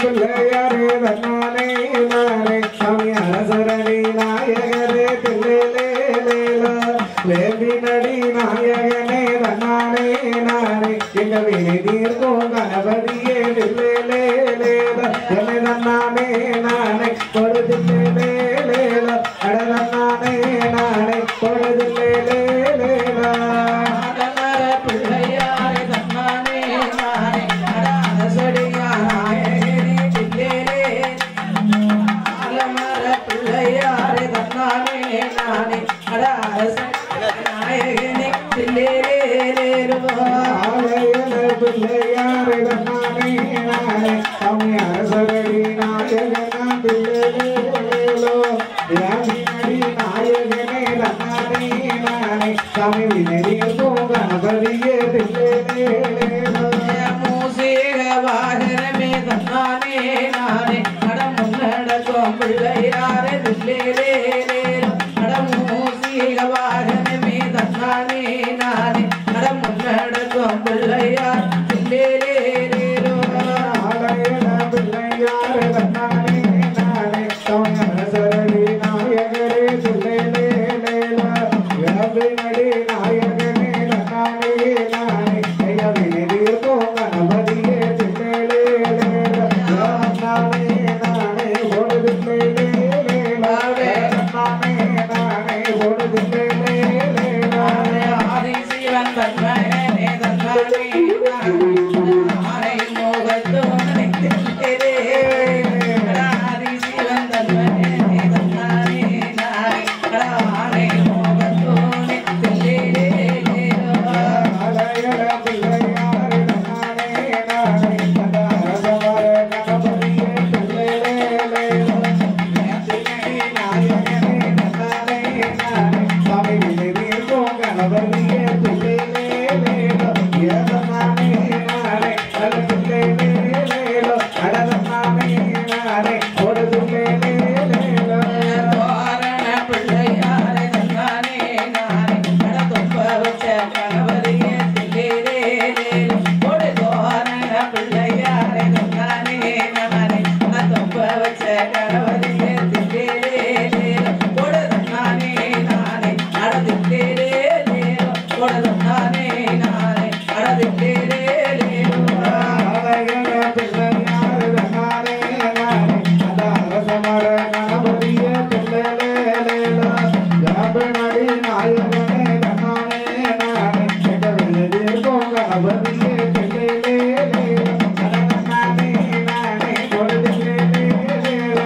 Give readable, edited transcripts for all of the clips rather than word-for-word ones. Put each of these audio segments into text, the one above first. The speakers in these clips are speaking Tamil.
பிள்ளையாரே தன்னானே நானே சாமி அரசரணி நாயகரே தில்லேலேலோ வேம்பி நடி நாயகனே தன்னானே நானே எங்க வினை தீர்க்கும் கணபதியே தில்லேலேலோ என்னை தன்னானே நானே கொடுதில்லேலேலோ அட தன்னானே நானே கொடுதில்லேலேலோ பிள்ளையாரே தன்னானே நானே சாமி அரசரணி நாயகனா தில்லேலேலோ வேம்பி நடி நாயகனே தன்னானே நானே சாமி வினை தீர்க்கும் கணபதியே தில்லேலேலோ மூசேக வாகனமே தன்னானே நானே முன்னடக்கும் பிள்ளையாரே தில்லேலேலோ மூசேக வாகனமே தன்னானே நானே முன்னடக்கும் பிள்ளையார் தில்லேலேலோ பிள்ளையாரே தன்னானே நானே சாமி அரசரணி நாயகரே தில்லேலேலோ வேம்பி நடி நாயகனே தன்னானே நானே ஐயா வினை தீர்க்கும் கணபதியே தில்லேலேலோ தன்னானே நானே கொடுதில்லேலேலோ தன்னானே நானே கொடுதில்லேலேலோ ஆதிசிவன் தன்மகனே தன்னானே நானே மோகத்தோனே ஆதிசிவன் தன்மகனே தன்னானே நானே மோகத்தோனே தில்லேலேலோ பிள்ளையாரே தன்னானே நானே அரசமர கணபதியே தில்லேலேலோ நாயகனே தன்னானே நானே சாமி வினை தீர்க்கும் கணபதியே தில்லேலேலோ ஏதனானே நானே தில்லேலேலோ அடதனானே நானே கொடுதில்லேலேலோ தோரண பிள்ளையாரே தன்னானே நானே தொப்ப வச்ச கணபதியே தில்லேலேலோ ஒரு தோரண பிள்ளையாரே தன்னானே நானே தொப்ப வச்ச கணபதியே தில்லேலேலோ ஒரு தன்னானே நானே தில்லேலேலோ ஒரு தன்னானே நானே தில்லேலேலோ பிள்ளையாரே தன்னானே நானே அரசமர கணபதியே தில்லேலேலோ வேம்பி நடி நாயகனே தன்னானே நானே எங்க வினை தீர்க்கும் கணபதியே தில்லேலேலோ தன்னானே நானே கொடுதில்லேலேலோ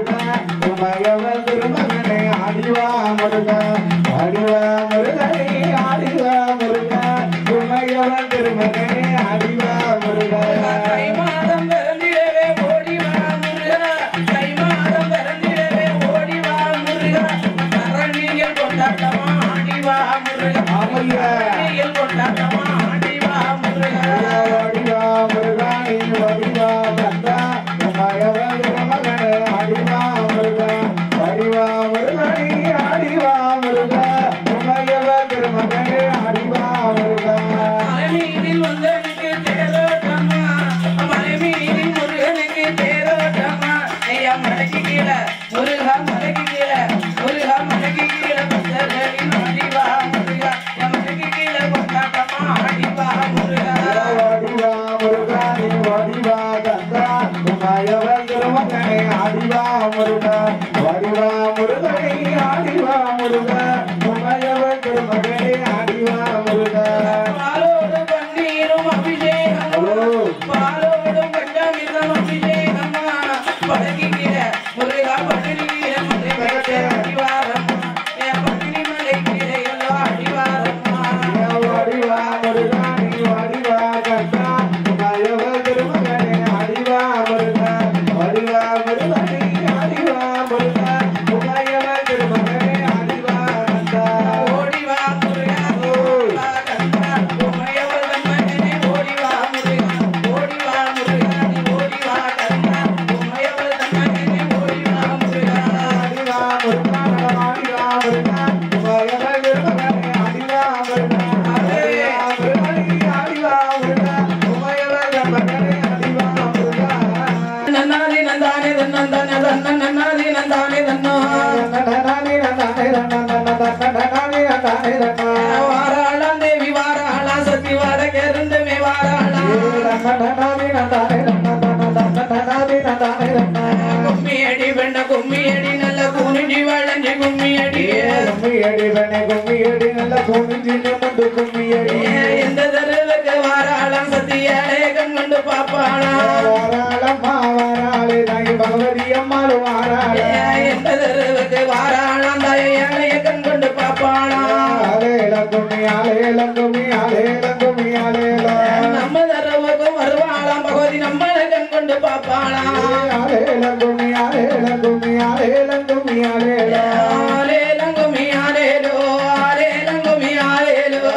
முருகா உமையவள் திருமகனே ஆடிவா முருகா ஆடிவா முருகனே ஆடிவா முருகா உமையவள் திருமகனே ஆடிவா முருகா தை மாதம் பிறந்திடவே ஓடிவா முருகா தை மாதம் பிறந்திடவே ஓடிவா முருகா தரணியில் கொண்டாட்டமா ஆடிவா முருகா தரணியில் கொண்டாட்டமா ஆடிவா முருகா ஆடிவா முருகா நீ வடிவா கந்தா உமையவள் திருமகனே ஆடிவா முருகா ஆடிவா முருகா நீ ஆடிவா முருகா உமையவள் திருமகனே ஆடிவா முருகா மலைமீதில் வந்தனுக்கு தேரோட்டமா மலைமீதில் முருகனுக்கு தேரோட்டமா ஐயா மலைக்கு கீழே முருகா மலைக்கு கீழே முருகா மலைக்கு கீழே பக்தர்களின் ஆடிவா முருகா மலைக்கு கீழே கொண்டாட்டமா ஆடிவா முருகா ஆடிவா முருகா நீ வடிவா கந்தா உமையவள் திருமகனே ஆடிவா முருகா வடிவா முருகா நீ ஆடிவா முருகா உமையவள் திருமகனே ஆடிவா முருகா பாலோடு பன்னீரும் அபிஷேகமும் பாலோடும் பஞ்சாமிர்தம் அபிஷேகமா படகி கீழே முருகா பட்டினி கீழே முருகா அடிவாரம்மா என் பட்டினி மலை கீழே எல்லோ அடிவாரம்மா வடிவா முருகா நீ வடிவா கந்தா உமையவள் திருமகனே ஆடிவா முருகா வடிவா முருகா நீ ஆடிவா முருகா உமையவள் திருமகனே ஆடிவா கந்தா ஓடிவா முருகா ஓடிவா கந்தா உமையவள் தம்மனே ஓடிவா முருகா ஓடிவா முருகா நீ ஓடிவா கந்தா உமையவள் தம்மனே ஓடிவா முருகா ஆடிவா முருகா ஆடிவா முருகா உமையவள் திருமகனே ஆடிவா முருகா ஆடிவா முருகா நீ ஆடிவா முருகா உமையவள் திருமகனே ஆடிவா முருகா நன்னாதி நந்தானே தன்னந்தானே தன்ன நன்னாதி நந்தானே தன்னோ வாராளாம் தேவி வாராளா சத்தி வாட கருந்துமே வாராளா கும்மி அடி வெண்ண கும்மி அடி நல்ல குனிஞ்சி வளைஞ்சி கும்மி அடி எந்த தருவுக்கு வாராளாம் சத்தி ஏழை கண் கொண்டு பாப்பாளா எந்த தருவுக்கு வாராளாம் தாய ஏழைய கண் கொண்டு பாப்பாளா நம்ம தருவுக்கு வருவாளாம் பகவதி நம்மளை கண் கொண்டு பாப்பாளா ஆலேலம் கும்மி ஆலேலோ ஆலேலம் கும்மி ஆலேலோ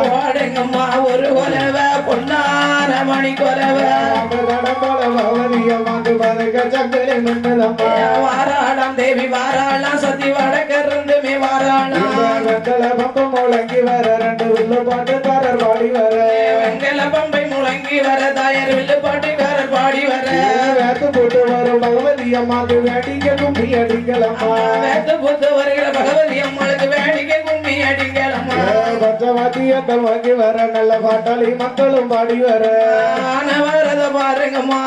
போடுங்கம்மா ஒரு கொலவ பொன்னார மணி கொலவ வாராளாம் தேவி வாராளாம் சத்தி வடக்கருந்துமே வாராளாம் முழங்கி வர ரெண்டு வில்லு பாட்டுக்காரர் பாடி வர வெங்கல பம்பை முழங்கி வர தாயர் வில்லு பாட்டுக்காரர் பாடி வர வேத்து போட்டு வரும் பகவதி அம்மாக்கு வேடிக்கை கும்பி அடிக்கலம்மா வேத்து புத்து வருகிற பகவதி அம்மாளுக்கு வேடிக்கை கும்மி அடிங்களம்மா பஞ்சவாத்தியங்கள் வாங்கி வர நல்ல பாட்டாளி மக்களும் பாடி வர ஆன வரத பாருங்கம்மா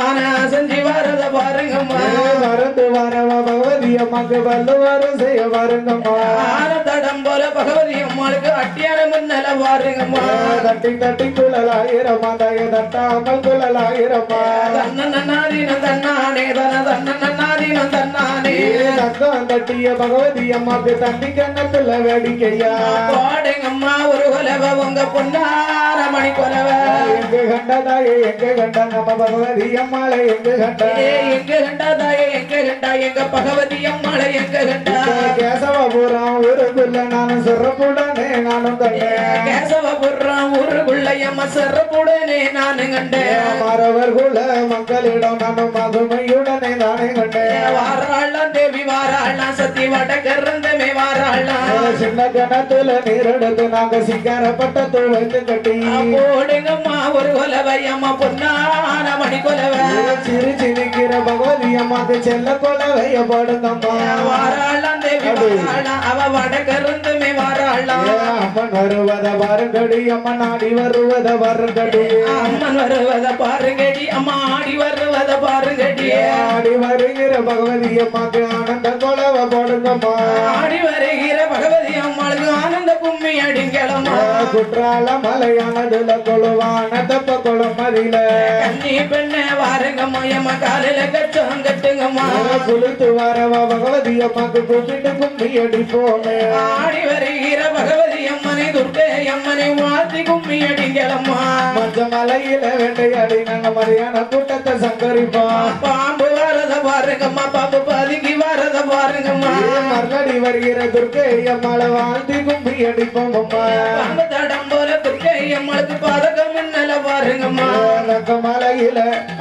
செஞ்சு வரத பாருங்கம்மா மறந்து வரவா பகவதி அம்மாக்கு வல்லுவாரும் செய்ய பாருங்கம்மா ஆன தடம் போல பகவதி அம்மாளுக்கு அட்டியான முன்னல பாருங்கம்மா தட்டி தட்டி குழலாயிரம்மா தய தட்டாமல் குழலாயிரம்மா தன்னன்னாதீனம் தன்னானே தன்னன்னாதீனம் தன்னானே தக்கம் தட்டிய பகவதி அம்மாக்கு தண்ணி கண்ணத்துல வேடிக்கையா பாடுங்கம்மா ஒரு கொலவ உங்க பொன்னார மணி கொலவ எங்க கண்டதாயே எங்க கண்ட நம்ம பகவதி அம்மாளை எங்க கண்ட எங்க கண்டா தாயே எங்க கண்டா எங்க பகவதி அம்மாளை எங்க கண்டா கேசவபுரம் ஊருக்குள்ள நானும் சிறப்புடனே நானும் கண்டேன் கேசவபுரம் ஊருக்குள்ள எம்ம சிறப்புடனே நானும் கண்டேன் மாறவர் குல மக்களிடம் நானும் மதுமையுடனே நானே கண்டேன் வாராளாம் தேவி வாராளாம் சத்தி வடக்கருந்தமே வாராளாம் சின்ன கணத்துல நீரெடுத்து நாங்க சிங்காரப்பட்ட துவைத்து கட்டி போடுங்கம்மா ஒரு கொலவை அம்மா பொன்னான மணி கொலவை சிறு சிரிக்கிற பகவதி அம்மாக்கு செல்ல கொலவைய போடுங்கம்மா வாராளாம் தேவி வாராளாம் அவ வடக்கருந்தமே வாராளாம் அம்மன் வருவத பாருங்கடி அம்மன் ஆடி வருவத பாருங்கடி அம்மன் வருவத பாருங்கடி அம்மா ஆடி வருவத பாருங்கடி ஆடி வருகிற பகவதி அம்மாக்கு ஆனந்த கொலவை போடுங்கம்மா ஆடி வருகிற பகவதி அம்மாளுக்கு ஆனந்த கும்மி அடிங்களம்மா குற்றால மலையானதுல கொழுவான தப்ப குளமதியில கண்ணி பெண்ணே வாருங்கம்மா எம்மா காலையில கச்சம் கட்டுங்கம்மா குளித்து வரவ பகவதி அம்மாக்கு கூப்பிட்டு கும்மி அடிப்போமே ஆடி வருகிற பகவதி அம்மனை துர்க்கை அம்மனை வாழ்த்தி கும்மி அடிங்களம்மா மஞ்ச மலையில வேட்டையாடி நாங்க மரியான கூட்டத்தை சங்கரிப்போம் பாம்பு வரத பாருங்கம்மா பாம்பு பதுங்கி வரத பாருங்கம்மா மறுபடி வருகிற துர்க்கை அம்மாளை வாழ்த்தி கும்மி அடிப்போம் அம்மா பாம்பு தடம் போல துர்க்கை அம்மளுக்கு பாதகம் மின்னல பாருங்கம்மா தங்க மலையில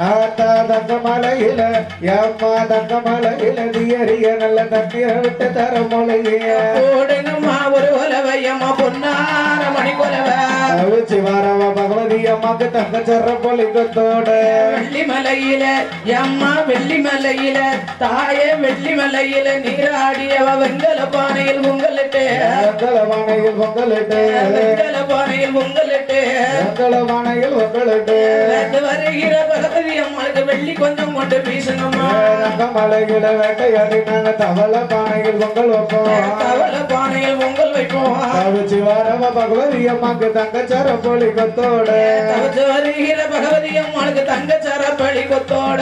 ஆத்தா தங்க மலையில அம்மா தங்க மலையில தியறிய நல்ல தண்ணீரை விட்டு தர மொழிய ஓடுங்கம்மா ஒரு கொலவையம்மா பொன்னார மணி கொலவை வரவ பகவதி அம்மாக்கு தங்க சர்ற பொலிக்கத்தோட வெள்ளிமலையில அம்மா வெள்ளிமலையில தாயே வெள்ளிமலையில நீராடியவ வெங்கல பானையில் பொங்கலிட்டு வெங்கலவானையில் பொங்கலிட்டு வெங்கல பானையில் பொங்கலிட்டு வெங்கலவானையில் பொங்கலிட்டு வருகிற பகவதி அம்மாளுக்கு வெள்ளி கொஞ்சம் கொண்டு வீசுங்கம்மா தங்க மலையில வேட்டையாடி நாங்க தவள பானையில் பொங்கல் வைப்போம் தவள பானையில் பொங்கல் வைப்போம் வரவ பகவதி அம்மாக்கு தங்க சர பொலிக்கத்தோட வருகிற பகவதி அம்மாளுக்கு தங்க சரப்பழி கொத்தோட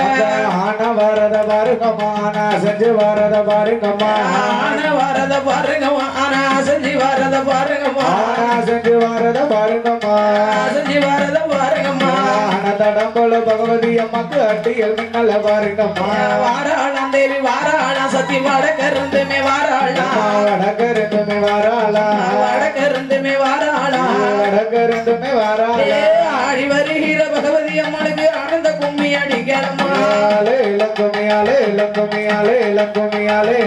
ஆன வரத பாருங்கம்மா ஆனா செஞ்சு வரத பாருங்கம்மா ஆன வரத பாருங்கம்மா ஆனா செஞ்சு வரத பாருங்கம்மா ஆனா செஞ்சு வரத பாருங்கம்மா செஞ்சு வரத பாருங்கம்மா ஆன தடம் போல பகவதி அம்மாக்கு அட்டியல் மின்னல பாருங்கம்மா வாராளாம் தேவி வாராளாம் சத்தி வடக்கருந்துமே வாராளாம் வடக்கருந்துமே வாராளா வடக்கருந்துமே வாராளாம் வடக்கருந்துமே வாராளா ஆடி வருகிற பகவதி அம்மனுக்கு ஆனந்த கும்மி அடிக்கலம்மா இளங்குமியாலே இளங்குமியாலே இளங்குமியாலே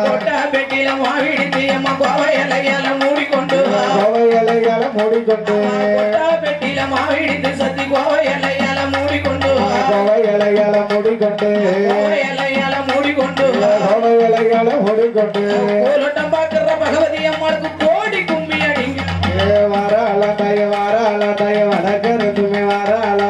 கொட்டா பெட்டியில மாவிடித்து அம்மா கோவை இலையால மூடிக்கொண்டு கோவை இலையால மூடிக்கொண்டு கொட்டா பெட்டியில மாவிடித்து சத்தி கோவை இலையால மூடிக்கொண்டு கோவை இலையால மூடிக்கொண்டு கோவை இலையால மூடிக்கொண்டு கோவை இலையால மூடிக்கொண்டு கோலட்டம் பார்க்கிற பகவதி அம்மாளுக்கு கோடி கும்மி அடிங்க வாராள தய வடக்கருந்துமே வாராளா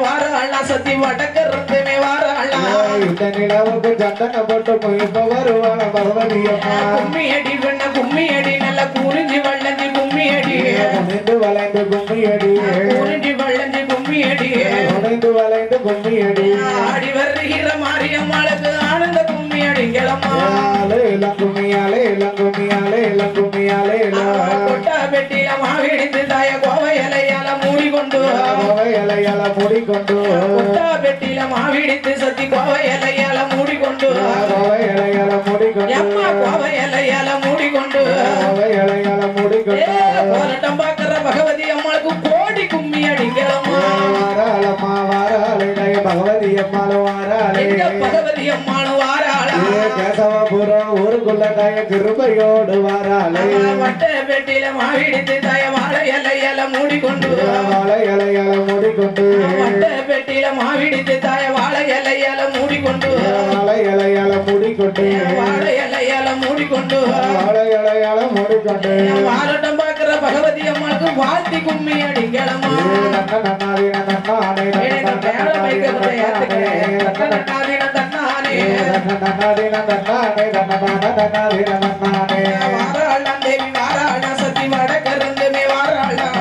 வாராளாம் சத்தி வடக்கருந்துமே வாராளாம் இந்த நிலவுக்கு சந்தன போட்டு போய் வருவாள பகவதி அம்மா கும்மி அடி பெண்ண கும்மி அடி நல்ல குறிஞ்சி வள்ளஞ்சி கும்மி அடி உடைந்து வளைந்து கும்மி அடி குறிஞ்சி வள்ளஞ்சி கும்மி அடி உடைந்து வளைந்து கும்மி அடி ஆடி வருகிற மாரியம்மாளுக்கு ஆனந்த கும்மி அடிங்களம்மா இளங்குமியாலே இளங்குமியாலே இளங்குமியாலே கொட்டா பெட்டியில மாவிடித்து தாய கோவை இலையால மூடிக்கொண்டு கோவை இலையால மூடிக்கொண்டு கொட்டா பெட்டியில மாவிடித்து சத்தி கோவை இலையால மூடிக்கொண்டு கோவை இலையால மூடிக்கொண்டு அம்மா கோவை இலையால மூடிக்கொண்டு கோவை இலையால மூடிக்கொண்டு கோலட்டம் பார்க்கிற பகவதி அம்மாளுக்கு கோடி கும்மி அடிங்களம்மா வாராளம்மா வாராளே தய பகவதி அம்மாளும் வாராளே எங்க பகவதி அம்மாளும் வாராளா கேசவபுரம் ஊருக்குள்ள தய கிருபையோடு வாராளே வட்ட பெட்டியில மாவிடித்து தாய வாழை இலையால மூடிக்கொண்டு வாழை இலையால மூடிக்கொண்டு வட்ட பெட்டியில மாவிடித்து தாய வாழை இலையால மூடிக்கொண்டு வாழை இலையால மூடிக்கொண்டு வாழை இலையால மூடிக்கொண்டு வாழை இலையால மூடிக்கொண்டு வாலட்டம் பார்க்கிற பகவதி அம்மாளுக்கு வாழ்த்தி கும்மி அடிங்களம்மா வாராளாம் தேவி வாராளாம் சத்தி வடக்கருந்துமே வாராளாம்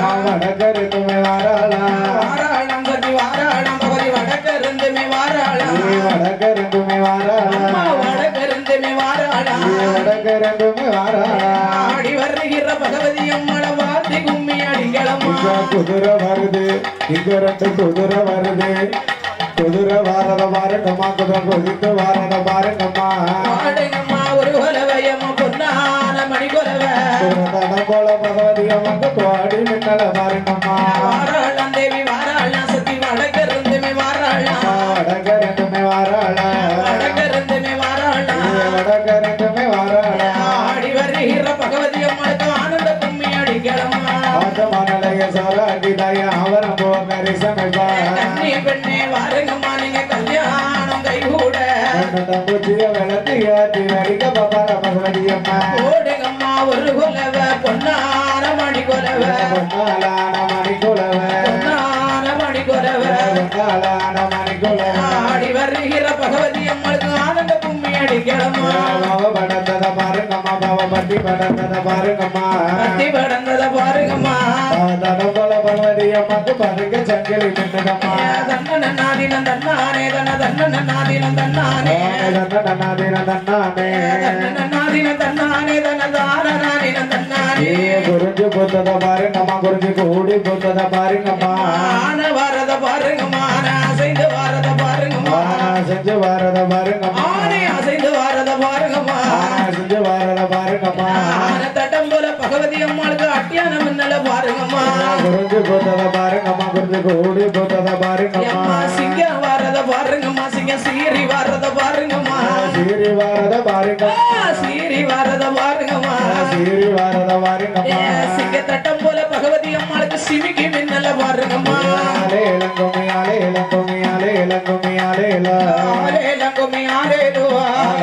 வாராளாம் சத்தி வாராளாம் பகவதி வடக்கருந்துமே வாராளாம் அம்மா வடக்கருந்துமே வாராளாம் ஆடி வருகிற பகவதி அம்மாளை வாழ்த்தி கும்மி அடிங்களம்மா குதிரை வருது இங்க ரெண்டு குதிரை வருது குதிரை வாரத பாருங்கம்மா குதிரை கொதித்து வாரத பாருங்கம்மா பாடுங்கம்மா ஒரு கொலவையம்மா பொன்னான மணி கொலவை தடம் போல பகவதி அம்மாக்கு கோடி மின்னல பாருங்கம்மா வாராளாம் தேவி வாராளாம் சத்தி வடக்கருந்துமே வாராளாம் வடக்கருந்துமே வாராளா வடக்கருந்துமே வாராளாம் வடக்கருந்துமே வாராளா ஆடி வருகிற பகவதி அம்மாளுக்கு ஆனந்த கும்மி அடிங்களம்மா மனலைய சோராடி தய அவரம் போகரி சமைப்பா கண்ணி பெண்ணே வாருங்கம்மா நீங்க கல்யாணம் கைகூட தம்புச்சிய விளக்கு ஏற்றி நடிக்க பாப்பார பகவதி அம்மா ஓடுங்கம்மா ஒரு கொலவை பொன்னான மணி கொலவை பொன்னாலான மணிக்குலவ பொன்னான மணி கொலவை பொன்னாலான மணிக்குலவ ஆடி வருகிற பகவதி அம்மாளுக்கு ஆனந்த கும்மி அடிங்களம்மா பவ படத்தத பாருங்கம்மா பவ கட்டி படந்தத பாருங்கம்மா கட்டி படந்தத பாருங்கம்மா தடம்பல பகவதி அம்மாக்கு பருங்க சங்கிலி மின்னுதம்மா தன்னன நாதின தன்னானே தன்னன நாதின தன்னானே தன்னானே தன்னன நாதின தன்னானே தன்னதானனானின தன்னானே குருஜி போத்தத பாருங்கம்மா குருஜி கூடி போத்தத பாருங்கம்மா ஆன வரத பாருங்கம்மா அசைந்து வரத பாருங்கம்மா செஞ்சு வரத பாருங்கம்மா ஆனே அசைந்து வரத பாருங்கம்மா செஞ்சு வரத பாருங்கம்மா ஆன தடம்பல பகவதி அம்மாளுக்கு அட்டியான மின்னல பாருங்கம்மா குருஜி போத்தத பாருங்கம்மா குருஜி கூடி போத்தத பாருங்கம்மா சிங்கம் வரத பாருங்கம்மா சிங்கம் சீரி வரத பாருங்கம்மா சீரி வரத பாருங்கம்மா சீரி வரத பாருங்கம்மா சீரி வரத பாருங்கம்மா சிங்க தட்டம் போல பகவதி அம்மாளுக்கு சிமிக்கி மின்னல பாருங்கம்மா இளங்குமி ஆலே இளங்குமி ஆலே இளங்குமி ஆலே இளங்குமி ஆலேலோ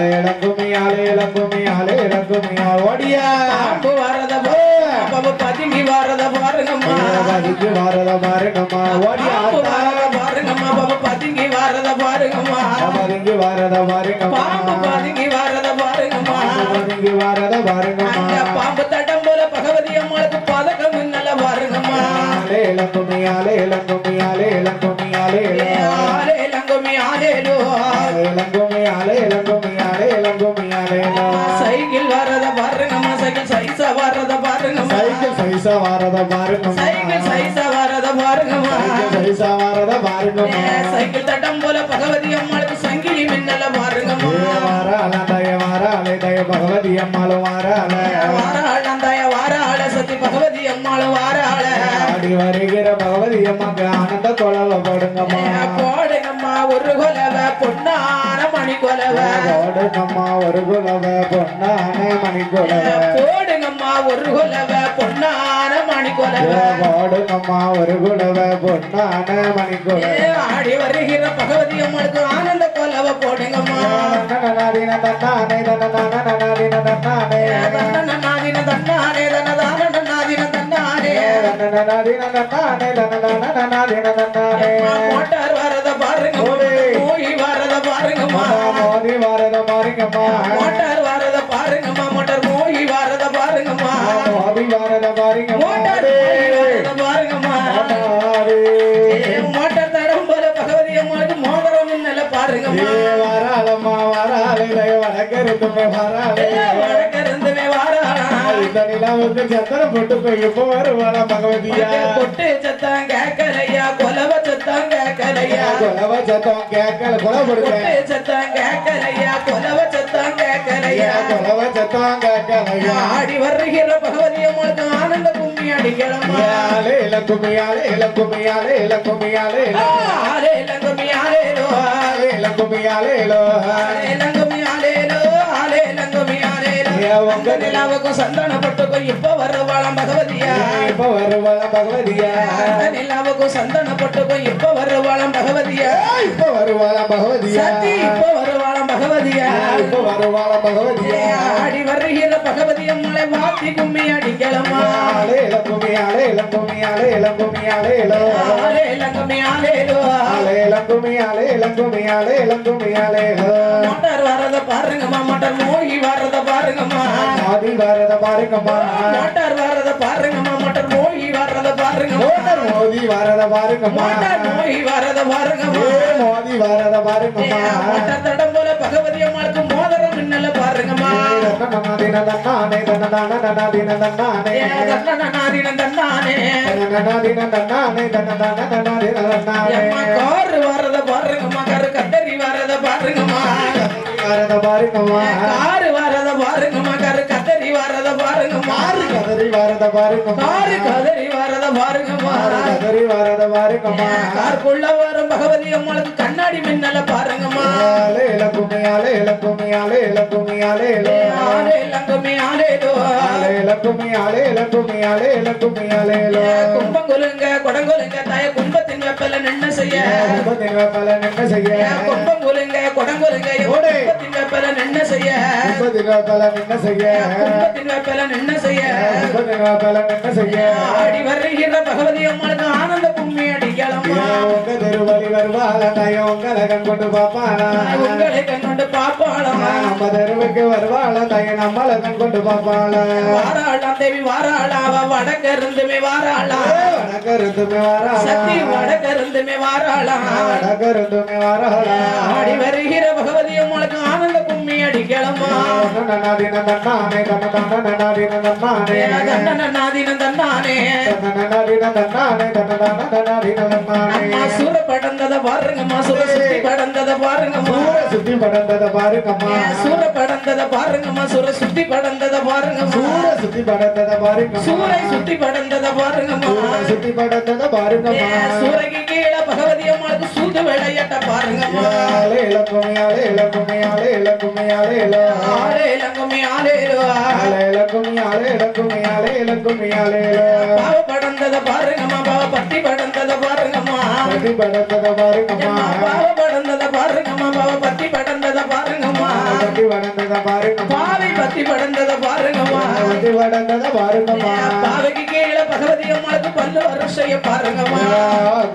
இளங்குமி ஆலே இளங்குமி ஆலே இளங்குமி ஓடியா பாம்பு வரத பாம்பு பதுங்கி வரத பாருங்கம்மா பதுங்கி வரத பாருங்கம்மா ஓடியா பாருங்கம்மா பாம்பு பதுங்கி வரத பாருங்கம்மா பதுங்கி வரத பாருங்கம்மா பாம்பு பதுங்கி வரத பாருங்கம்மா பதுங்கி வரத பாருங்கம்மா பாம்பு தட்டம் போல பகவதி அம்மாளுக்கு பதக்கம் மின்னல பாருங்கம்மா இளங்குமி ஆலே இளங்குமி ஆலே இளங்குமி ஆலே இளங்குமி ஆலேலோ இளங்குமி ஆலே இளங்குமி ஆலே இளங்குமி ஆலே சைக்கிள் வரத பாருங்கம்மா சைக்கிள் சைஸா வரத பாருங்கம்மா சைக்கிள் சைஸா வரத பாருங்கம்மா சைக்கிள் சைஸா வரத பாருங்கம்மா சைஸா வரத பாருங்கம்மா சைக்கிள் தட்டம் போல பகவதி அம்மாளுக்கு சங்கிலி மின்னல பாருங்கம்மா வாரால தய பகவதி அம்மாளும் வாரால வாராள சத்தி பகவதி அம்மாளும் வாராள ஆடி வருகிற பகவதி அம்மாக்கு ஆனந்த கொலவ போடுங்கம்மா போடுங்கம்மா ஒரு கொலவ பொன்னான மணி கொலவ போடுங்கம்மா ஒரு குலவ பொன்னான மணி குலவ போடுங்கம்மா ஒரு கொலவ பொன்னான மணி கொலவ போடுங்கம்மா ஒரு குலவ பொன்னான மணி குலவ ஆடி வருகிற பகவதி அம்மாளுக்கு ஆனந்த கொலவ போடுங்கம்மா தன்னானே தன்னானே தன்னானே தன்னானே தன்னானே தன்னானே மோட்டார் வரத பாருங்க மோகி வரத பாருங்கம்மா மோதி வரத பாருங்கம்மா மோட்டார் வரத பாருங்கம்மா மோட்டார் மோகி வரத பாருங்கம்மா மோதி வரத பாருங்கம்மா மோட்டார் வரத பாருங்கம்மா மோட்டார் தடம் போல பகவதி அம்மாளுக்கு மோதிரம் மின்னல பாருங்கம்மா வராளம்மா வராளே வடக்கருந்துமே வராளே வடக்கருந்துமே வாராளா இந்த நிலாவுக்கு சத்திரம் போட்டு போய் எப்போ வருவாளா பகவதியா பொட்டு சத்தம் கேட்கலையா கொலவ சத்தம் கேட்கலையா கொலவ சத்தம் கேட்கல கொலப்படுத்த பொட்டு சத்தம் கேட்கலையா கொலவ சத்தம் கேட்கலையா கொலவ சத்தம் கேட்கலையா ஆடி வருகிற பகவதி அம்மாளுக்கு ஆனந்த கும்மி அடிக்கலம்மா ஆலே இளங்குமியாலே இளங்குமியாலே இளங்குமியாலே ஆலே இளங்குமி ஆலேலோ ஆலே இளங்குமியாலே ஆலே இளங்குமி ஆலேலோ ஆலே இளங்குமி ஆலேலோ உங்க நிலாவுக்கும் சந்தன பட்டுக்கும் இப்ப வருவாளாம் பகவதியா இப்ப வருவாளா பகவதியா நிலாவுக்கும் சந்தன பட்டுக்கும் இப்ப வருவாளாம் பகவதியா இப்ப வருவாளா பகவதியா சத்தி இப்ப வருவாளாம் பகவதியா இப்ப வருவாளா பகவதியா ஆடி வருகிற பகவதி அம்மாளை வாத்தி கும்மி அடிக்கலம்மா ஆலே இளங்குமியாலே இளங்குமியாலே இளங்குமியாலே ஆலே இளங்குமி ஆலேலோ ஆலே இளங்குமியாலே இளங்குமியாலே இளங்குமியாலே மோட்டார் வரத பாருங்கம்மா மோட்டார் மோகி வரத பாருங்கம்மா மோதி வரத பாருங்கம்மா மோட்டார் வரத பாருங்கம்மா மோட்டார் மோகி வரத பாருங்கம்மா மோட்டார் மோதி வரத பாருங்கம்மா மோட்டார் மோகி வரத பாருங்கம்மா மோதி வரத பாருங்கம்மா மோட்டார் தடம் போல பகவதி அம்மாளுக்கு மோதிரம் மின்னல பாருங்கம்மா தன்னானே தன்னானே தன்னானே தன்னானே தன்னானே தன்னானே தன்னானே தன்னானே காரு வரத பாருங்கம்மா காரு கட்டரி வரத பாருங்கம்மா வரத பாருங்கம்மா காரு வரத பாருங்கம்மா காரு கட்டரி வரத பாருங்கம்மா கதறி வரத பாருங்கம்மா காரு கதறி வரத பாருங்கம்மா கதறி வரத பாருங்கம்மா காருக்குள்ள வரும் பகவதி அம்மாளுக்கு கண்ணாடி மின்னல பாருங்கம்மா ஆலே இளங்குமியாலே இளங்குமியாலே இளங்குமியாலே ஆலே இளங்குமி ஆலேலோ ஆலே இளங்குமியாலே இளங்குமியாலே இளங்குமியாலே கும்பங்குலுங்க கொடங்குலுங்க தாய கும்பத்தின் வெப்பல நின்னு செய்ய கும்பத்தின் வேப்பல நின்று செய்ய கும்பம் குலுங்க குடங்குலுங்க கும்பத்தின் வெப்பல நின்னு செய்ய கும்பத்தின் வேப்பல நின்று செய்ய கும்பத்தின் வெப்பல நின்னு செய்ய கும்பத்தின் வேப்பல நின்று செய்ய ஆடி வருகிற பகவதி அம்மனுக்கு ஆனந்த கும்மி அடிக்கலம்மா உங்க திருவழி வருவாள தாய உங்களை கண்கொண்டு பாப்பாளா உங்களை கண்டு பாப்பாளம்மா நம்ம தெருவுக்கு வருவாள தாய நம்மளை கண்கொண்டு பாப்பாளா வாராளாம் தேவி வாராளா அவ வடக்கருந்துமே வாராளா வடக்கருந்துமே வாராளா சக்தி வடக்கருந்துமே வாராளா வடக்கருந்துமே வாராளா ஆடி வருகிற பகவதி அம்மனுக்கு ஆனந்த கும்மி அடிக்கலம்மா நன்னாதின தன்னானே தன்னதான நன்னாதின தன்னானே நாதினம் தன்னானே தன்னதான தன்னானே தன்னதான தன்னானே அம்மா சூர படந்தத பாருங்கம்மா சூர சுத்தி படந்தத பாருங்கம்மா சுத்தி படந்தத பாருங்கம்மா சூர படந்தத பாருங்கம்மா சூர சுத்தி படந்தத பாருங்கம்மா சுத்தி படந்தத பாருங்கம்மா சூரை சுத்தி படந்தத பாருங்கம்மா சுத்தி படந்தத பாருங்கம்மா சூரகி கீழே பகவதி அம்மாளுக்கு சூது விளையாட்ட பாருங்கம்மா ஆளே இலக்குமையாளே இலக்குமையாளே இலக்குமையாளே ஆளே இலங்குமி ஆளேலோ ஆளே இலக்குமையாளே இலக்குமையாளே இலக்குமையாளே பாவ படந்தத பாருங்கம்மா பாவ பத்தி படந்தத பாருங்கம்மா சுத்தி படந்தத பாருங்கம்மா பாவ படந்தத பாருங்கம்மா பாவ பத்தி படந்தத பாருங்கம்மா சுத்தி படந்தத பாருங்கம்மா பாவை பத்தி படந்தத பாருங்கம்மா சுத்தி படந்தத பாருங்கம்மா பாவைக்கு கீழே பகவதி அம்மாளுக்கு பல்லு வருஷைய பாருங்கம்மா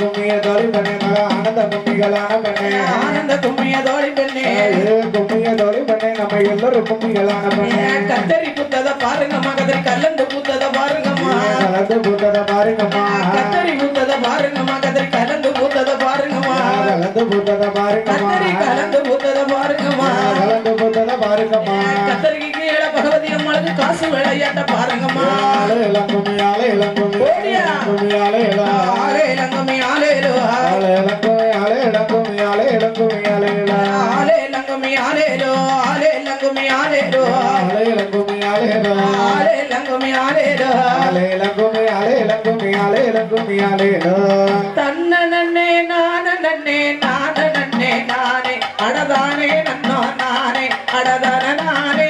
கும்மிய தோழி பண்ணே மகா ஆனந்த கும்மிகளான பண்ணே ஆனந்த கும்மிய தோழி பெண்ணே கும்மிய தோழி பண்ணே நம்ம எல்லாரும் கும்மிகளான பண்ணே கத்தரி புத்தத பாருங்கம்மா கத்தரி கல்லந்து புத்தத பாருங்கம்மா கலந்து பூத்தத பாருங்கம்மா கத்தரி புத்தத பாருங்கம்மா கத்தரி கலந்து புத்தத பாருங்கம்மா கலந்து பூத்தத பாருங்கம்மா கத்தரி கலந்து புத்தத பாருங்கம்மா கலந்து பூத்தத பாருங்கம்மா கத்தரிக்கு கீழே பகவதி அம்மாளுக்கு காசு விளையாட்ட பாருங்கம்மா ஆளே இளங்குமி ஆளே இளங்குமி ஓடியா. இளங்குமி ஆளே இள ஆளே இளங்குமி ஆளேலோ ஆளே இளங்குமி ஆளே இளங்குமி ஆளே இளங்குமி ஆளே இள ஆளே இளங்குமி ஆளேலோ ஆளே இளங்குமி ஆளேலோ ஆளே இளங்குமி ஆளே இள ஆளே இளங்குமி ஆளேலோ ஆளே இளங்குமி ஆளே இளங்குமி ஆளே இளங்குமி ஆளே இள தன்ன நன்னே நானே நானே அடதானே நன்னோ நானே அடதன நானே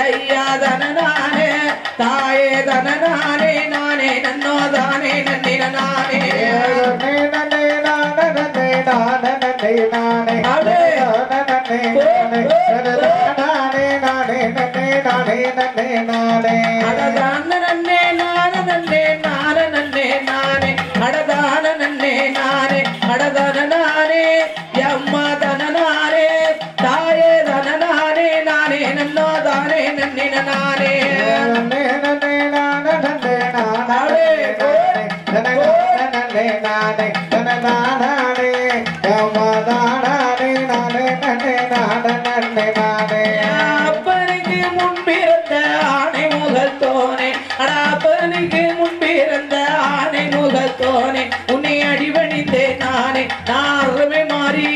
ஐயாதன நானே தாயே தன நானே நானே நன்னோ தானே நன்னின நானே அடதான நன்னே நானே அடதான நன்னே நானே அடதன நானே அம்மா தன நானே தாயே தன நானே நானே நன்னோ தானே நன்னின நானே அப்பனுக்கு முன்பிருந்த ஆணை முகத்தோனே அப்பனுக்கு முன்பிருந்த ஆணை முகத்தோனே உன்னை அடிபணிந்தே நானே நான் அருமை மாறி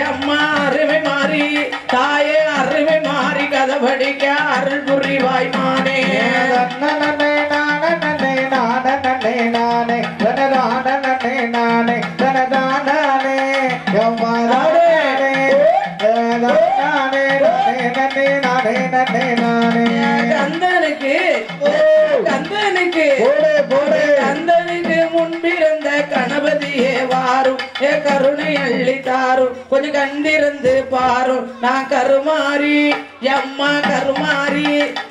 அம்மா அருமை மாறி தாயே அருமை மாறி கதை படிக்க அருள் புரிவாய் மானே கந்தனுக்கு முன்பிருந்த கணபதியே வாரும் கருணை அள்ளி தாரும் கொஞ்சம் கண்டிருந்து பாரும் நான் கருமாறி அம்மா கருமாறி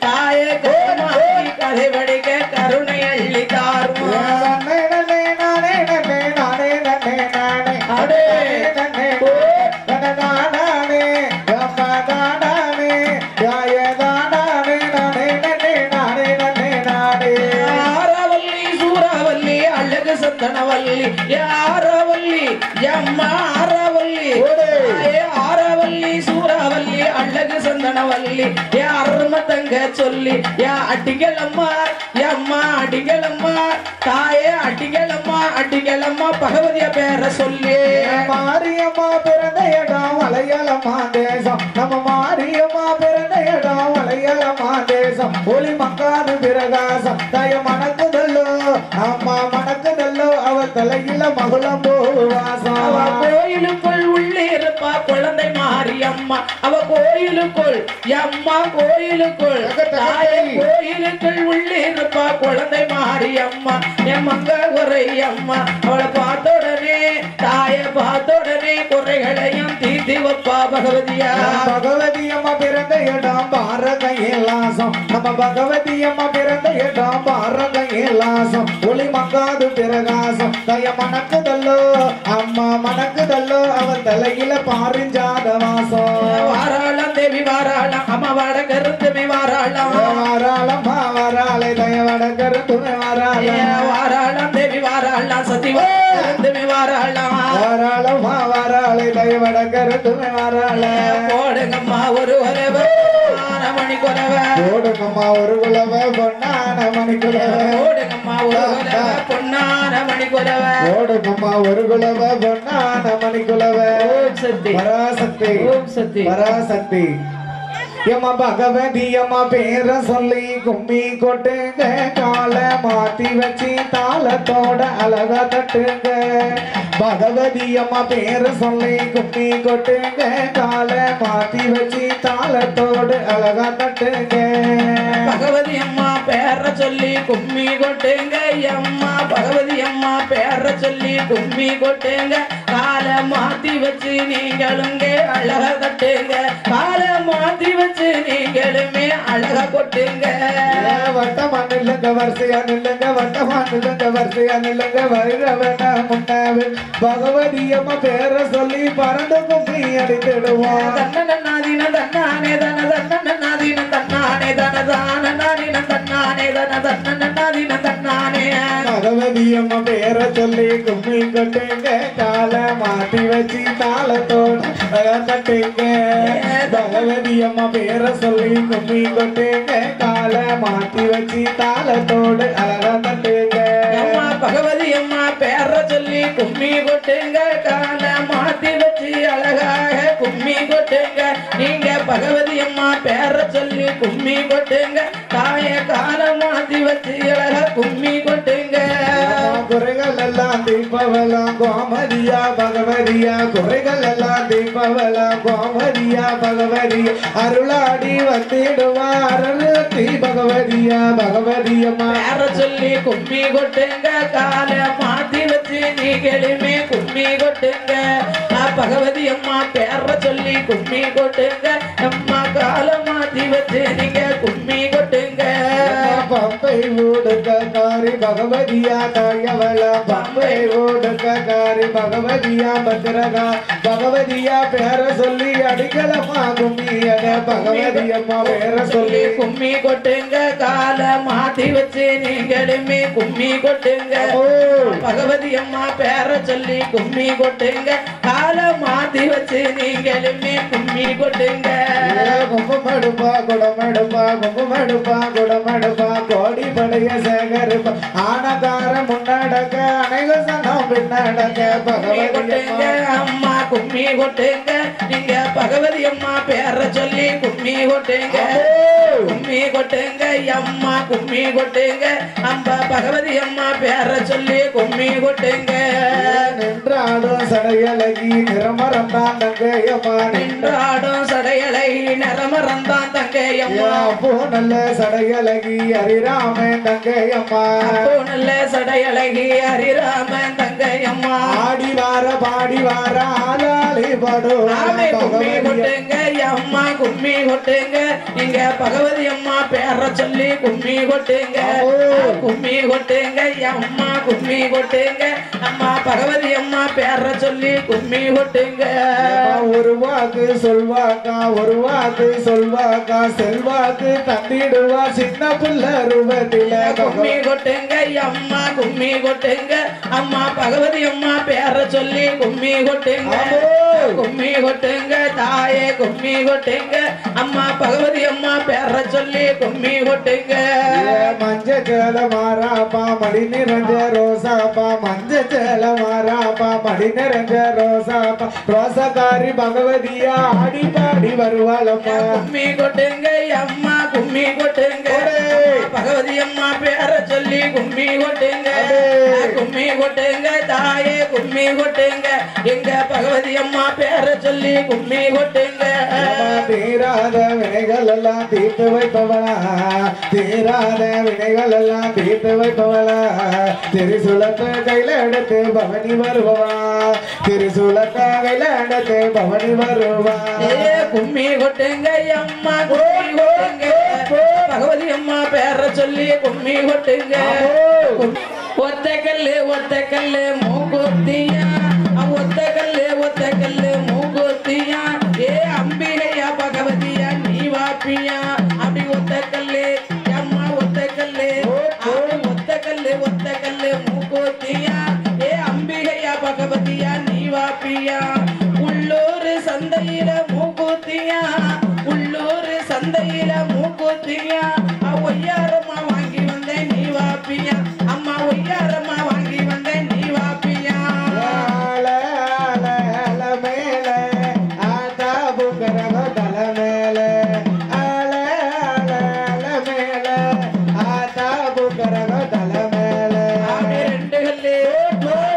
தாயே கருமாறி கதை படிக்க கருணை அள்ளி தாரும் சந்தனவல்லி யாரவல்லி அம்மா ஆரவல்லி ஆரவல்லி சூறாவல்லி அழகு சந்தனவல்லி அரும தங்க சொல்லி அடிகளம்மா அம்மா அடிகளம்மா தாயே அடிகளம்மா பகவதிய பேர சொல்லி மாரியம்மா பிறந்த இடம் மலையாளமா தேசம் நம்ம மாரியம்மா பிறந்த இடம் மலையாளமா தேசம் ஒளி மக்காது பிரகாசம் தய மணக்குதல்லோ அம்மா மணக்குதல்லோ அவள் தலையில மகுளம் போவாசம் கோயிலுக்குள் உள்ளே இருப்ப இருப்பா குழந்தை மாரியம்மா அவ கோயிலுக்குள் அம்மா கோயிலுக்குள் தாயே கோயிலுக்குள் உள்ளிருப்பா குழந்தை மாரியம்மா என் மங்க குறை அம்மா அவளை பார்த்த உடனே தாயை பார்த்த உடனே குறைகளையும் தீர்த்தி வைப்பா பகவதியா. பகவதி அம்மா பிறந்த இடம் பாரகையிலாசம் நம்ம பகவதி அம்மா பிறந்த இடம் பாரகையிலாசம் ஒளி மங்காது பிரகாசம் தய மணக்குதல்லோ அம்மா மணக்குதல்லோ அவன் தலையில பாரிஞ்சாத வாசம். வாராளம் தேவி வாராளம் அம்மா வட கருத்துமே வாராளம் வாராளம் வாராளே தயவட கருத்துமே வாராளம் வாராளம் தேவி வாராளம் சத்திவா கருத்துமே வாராளம் வாராளம் வாராளே தயவட கருத்துமே வாராளம். போடுங்கம்மா ஒரு உறவ மணி குலவ போடுங்கம்மா ஒரு குலவ பொன்னான மணி குலவ போடுங்கம்மா ஒரு குலவ பொன்னான மணி குலவ போடுங்கம்மா ஒரு குலவ பொன்னான மணி குலவ. ஓம் சக்தி பராசக்தி ஓம் சக்தி பராசக்தி எம்மா பகவதி அம்மா பேர சொல்லி கும்மி கொட்டுங்க கால மாத்தி வச்சு தாளத்தோட அழகா தட்டுங்க. பகவதி அம்மா பேர சொல்லி கும்மி கொட்டுங்க கால மாத்தி வச்சு தாளத்தோடு அழகா தட்டுங்க. பகவதி அம்மா பேர சொல்லி கும்மி கொட்டுங்க அம்மா பகவதி அம்மா பேர சொல்லி கும்மி கொட்டுங்க கால மாத்தி வச்சு நீங்களுங்க அழகா கட்டுங்க கால மாத்தி வச்சு நீங்களுமே அழகா கொட்டுங்க. வட்டமா நில்லுங்க வரிசையா நில்லுங்க வட்டமா நில்லுங்க வரிசையா நில்லுங்க வருகிறவன முன்னாவே பகவதி அம்மா பேர சொல்லி பறந்து கும்மி அடித்திடுவோம். தன்னநாதீன தன்னானே தன தன்னநாதீன தன்னானே தன தானநாதீன தன்னானே தன தன்னநாதீன தன்னானே. பகவதி அம்மா பேர சொல்லி கும்மி கொட்டுங்க கால மாத்தி வச்சு தாளத்தோடு கட்டுங்க. பகவதி அம்மா பேர சொல்லி கும்மி கொட்டுங்க கால மாத்தி வச்சு தாளத்தோடு அழகா தட்டுங்க. அம்மா பகவதி அம்மா பேர சொல்லி கும்மி கொட்டுங்க கால மாத்தி வச்சு அழகாக கும்மி கொட்டுங்க நீங்க பகவதி அம்மா பேர சொல்லி கும்மி கொட்டுங்க தாய கால மாத்தி வச்சு அழகா கும்மி கொட்டுங்க. குறைகள் எல்லாம் தீபவலாம் கோமதியா பகவதியா குறைகள் எல்லாம் தீபவலாம் கோமதியா பகவதியா அருளாடி வந்திடுவார் அருளத்தி பகவதியா பகவதியம்மா பேர சொல்லி கும்மி கொட்டுங்க கால மாத்தி வச்சு நீங்களுமே கும்மி கொட்டுங்க பகவதி அம்மா பேர சொல்லி கும்மி கொட்டுங்க அம்மா கால மாத்தி வச்சு நீங்க கும்மி கொட்டுங்க. பம்பை ஊடுக்க காரி பகவதியா தாயவள பம்பை ஊடுக்க காரி பகவதியா பத்திரகா பகவதியா பேர சொல்லி அடிக்கலமா கும்மியத பகவதியம்மா பேர சொல்லி கும்மி கொட்டுங்க கால மாத்தி வச்சு நீங்களுமே கும்மி கொட்டுங்க பகவதி அம்மா பேர சொல்லி கும்மி கொட்டுங்க கால மாத்தி வச்சு நீங்களுமே கும்மி கொட்டுங்க. கும்பமெடுப்பா குடமெடுப்பா கும்பமெடுப்பா குடமெடுப்பா கோடி படைய சேகரிப்பா ஆனகார முன்னடக்க அனைக சனம் பின்னடக்க பகவதி அம்மா கும்மி கொட்டுங்க நீங்க பகவதி அம்மா பேர சொல்லி கும்மி கொட்டுங்க கும்மி கொட்டுங்க அம்மா கும்மி கொட்டுங்க அம்மா பகவதி அம்மா பேர சொல்லி கும்மி கொட்டுங்க. நின்றாடும் சடையலகி நிறமரந்தான் தங்கையம்மா நின்றாடும் சடையலகி நிறமரந்தான் தங்கையம்மா அப்போ நல்ல சடையலகி ஹரிராமன் தங்கையம்மா அப்போ நல்ல சடையலகி ஹரிராமன் தங்கையம்மா ஆடி வார பாடி வார ஆளாளி படும் கும்மி கொட்டுங்க அம்மா கும்மி கொட்டுங்க நீங்க பகவதி அம்மா பேர சொல்லி கும்மி கொட்டுங்க கும்மி கொட்டுங்க அம்மா கும்மி கொட்டுங்க அம்மா பகவதி அம்மா பேர சொல்லி கும்மி கொட்டுங்க. ஒரு வாக்கு சொல்வாக்கா ஒரு வாக்கு சொல்வாக்கா செல்வாக்கு தந்திடுவா சின்ன புள்ள ரூபத்தில கும்மி கொட்டுங்க அம்மா கும்மி கொட்டுங்க அம்மா பகவதி அம்மா பேர சொல்லி கும்மி கொட்டுங்க கும்மி கொட்டுங்க தாயே கும்மி கொட்டுங்க அம்மா பகவதி அம்மா பேர சொல்லி கும்மி கொட்டுங்க. மஞ்ச சேல மாறாப்பா மடி நிறைஞ்ச ரோசாப்பா மஞ்ச சேல மாறாப்பா மடி நிறைஞ்ச ரோசாப்பா ரோசக்காரி பகவதியா ஆடி பாடி வருவாளப்பா கும்மி கொட்டுங்க அம்மா கும்மி கொட்டுங்க பகவதி அம்மா பேர சொல்லி கும்மி கொட்டுங்க கும்மி கொட்டுங்க தாயே கும்மி கொட்டுங்க எங்க பகவதி அம்மா பேர சொல்லி கும்மி கொட்டுங்க தீராத வினைகள் எல்லாம் தீர்த்து வைப்பவளா தீராத வினைகள் எல்லாம் தீர்த்து வைப்பவளா திரிசூலத்தை கையில எடுத்து பவனி வருவா திரிசூலத்தை கையில எடுத்து பவனி வருவா கும்மி கொட்டுங்க அம்மா கும்மி கொட்டுங்க பகவதி அம்மா பேர சொல்லி கும்மி கொட்டுங்க ஒத்த கல்லு மூக்குத்தியா ஒத்த கல்லு மூக்குத்தியா ஏ அம்பிகையா பகவதியா நீ வாப்பியா அப்படி ஒத்த கல்லு அம்மா ஒத்த கல்லு மூக்குத்தியா ஏ அம்பிகையா பகவதியா நீ வாப்பியா உள்ளூர் சந்தையில மூக்குத்தியா ஒய்யாரமா வாங்கி வந்தேன் நீ வாப்பியா அம்மா ஒய்யாரமா வாங்கி வந்தேன் நீ வாப்பியா மேல ஆதா புங்கரக தல மேல மேல ஆதா புங்கரக தல மேல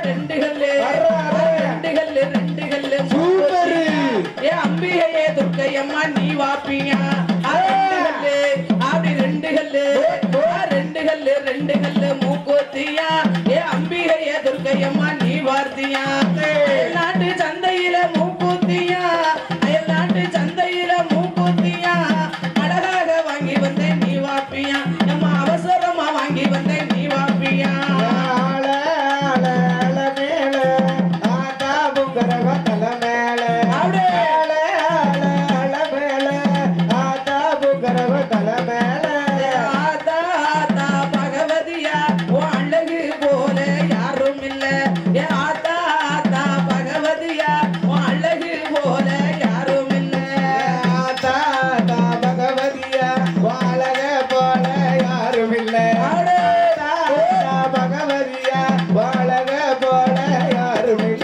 ரெண்டு கல்லு சூப்பர் ஏ அம்பிகையே துர்க்கையம்மா நீ வாப்பியா ரெண்டு கல்லு மூக்குத்தியா ஏ அம்பிகையே துர்க்கையம்மா நீ வார்த்தியா நாட்டு சந்தையில மூக்குத்தியா அழகாக வாங்கி வந்தேன் நீ வாப்பியா நம்ம அவசரமா வாங்கி வந்தேன் நீ வாப்பியா மேல ஆதா புங்கரக தல மேல மேல ஆதா புங்கரக தல மேல பகவதியா ஓ அழகு போல யாரும் இல்ல ஏ ஆத்தா பகவதியா ஓ அழகு போல யாரும் இல்ல ஆதா பகவதியா வாழக போல யாரும் இல்ல பகவதியா வாழக போல யாரும் இல்ல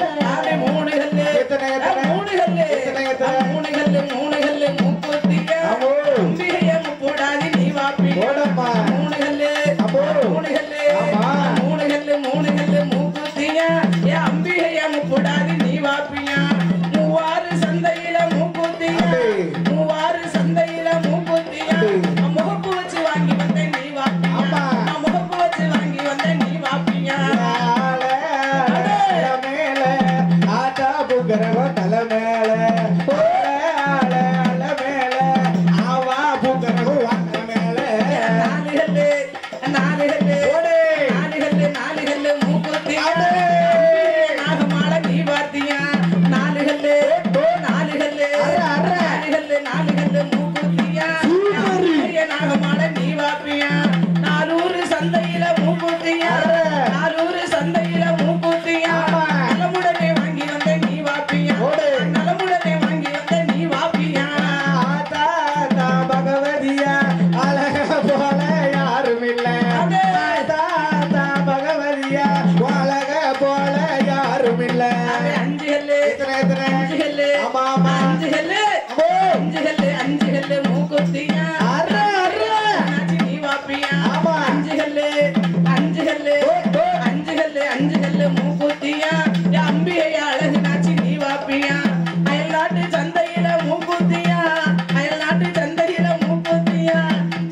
மூணு கல்லு மூக்குத்தியா அம்பிகைய போடாதி நீ வாப்பி போடம்மா மூணு கல்லு மூக்குத்தியா ஏ அம்பிகைய போடாதி நீ வாப்பியா மூவாறு சந்தையில மூக்குத்தியா முகப்பு வச்சு வாங்கி வந்தேன் நீ வாப்பியா முகப்பு வச்சு வாங்கி வந்தேன் நீ வாப்பியா மேல ஆதா புங்கரக தல மேல மேல ஆவா புங்கரக வாங்க மேல நாலு கல்லு மூக்குத்தியா நாகமால நீ வார்த்தியா நாலு கல்லு மூக்குத்தியா நாகமால நீ வாப்பியா நாலூர் சந்தையில மூக்குத்தியா நலமுடனே வாங்கி வந்த நீ வாப்பியா ஆதா பகவதியா அழக போல யாரும் இல்ல ஆதா பகவதியா அழக போல யாரும் இல்ல அஞ்சு கல்லு ஆமா அஞ்சு கல்லு மூக்குத்தியா நீ வாப்பியா அஞ்சு கல்லு மூக்குத்தியா அம்பிகைய அழகு நாச்சி நீ வாப்பியா அயல்நாட்டு சந்தையில மூக்குத்தியா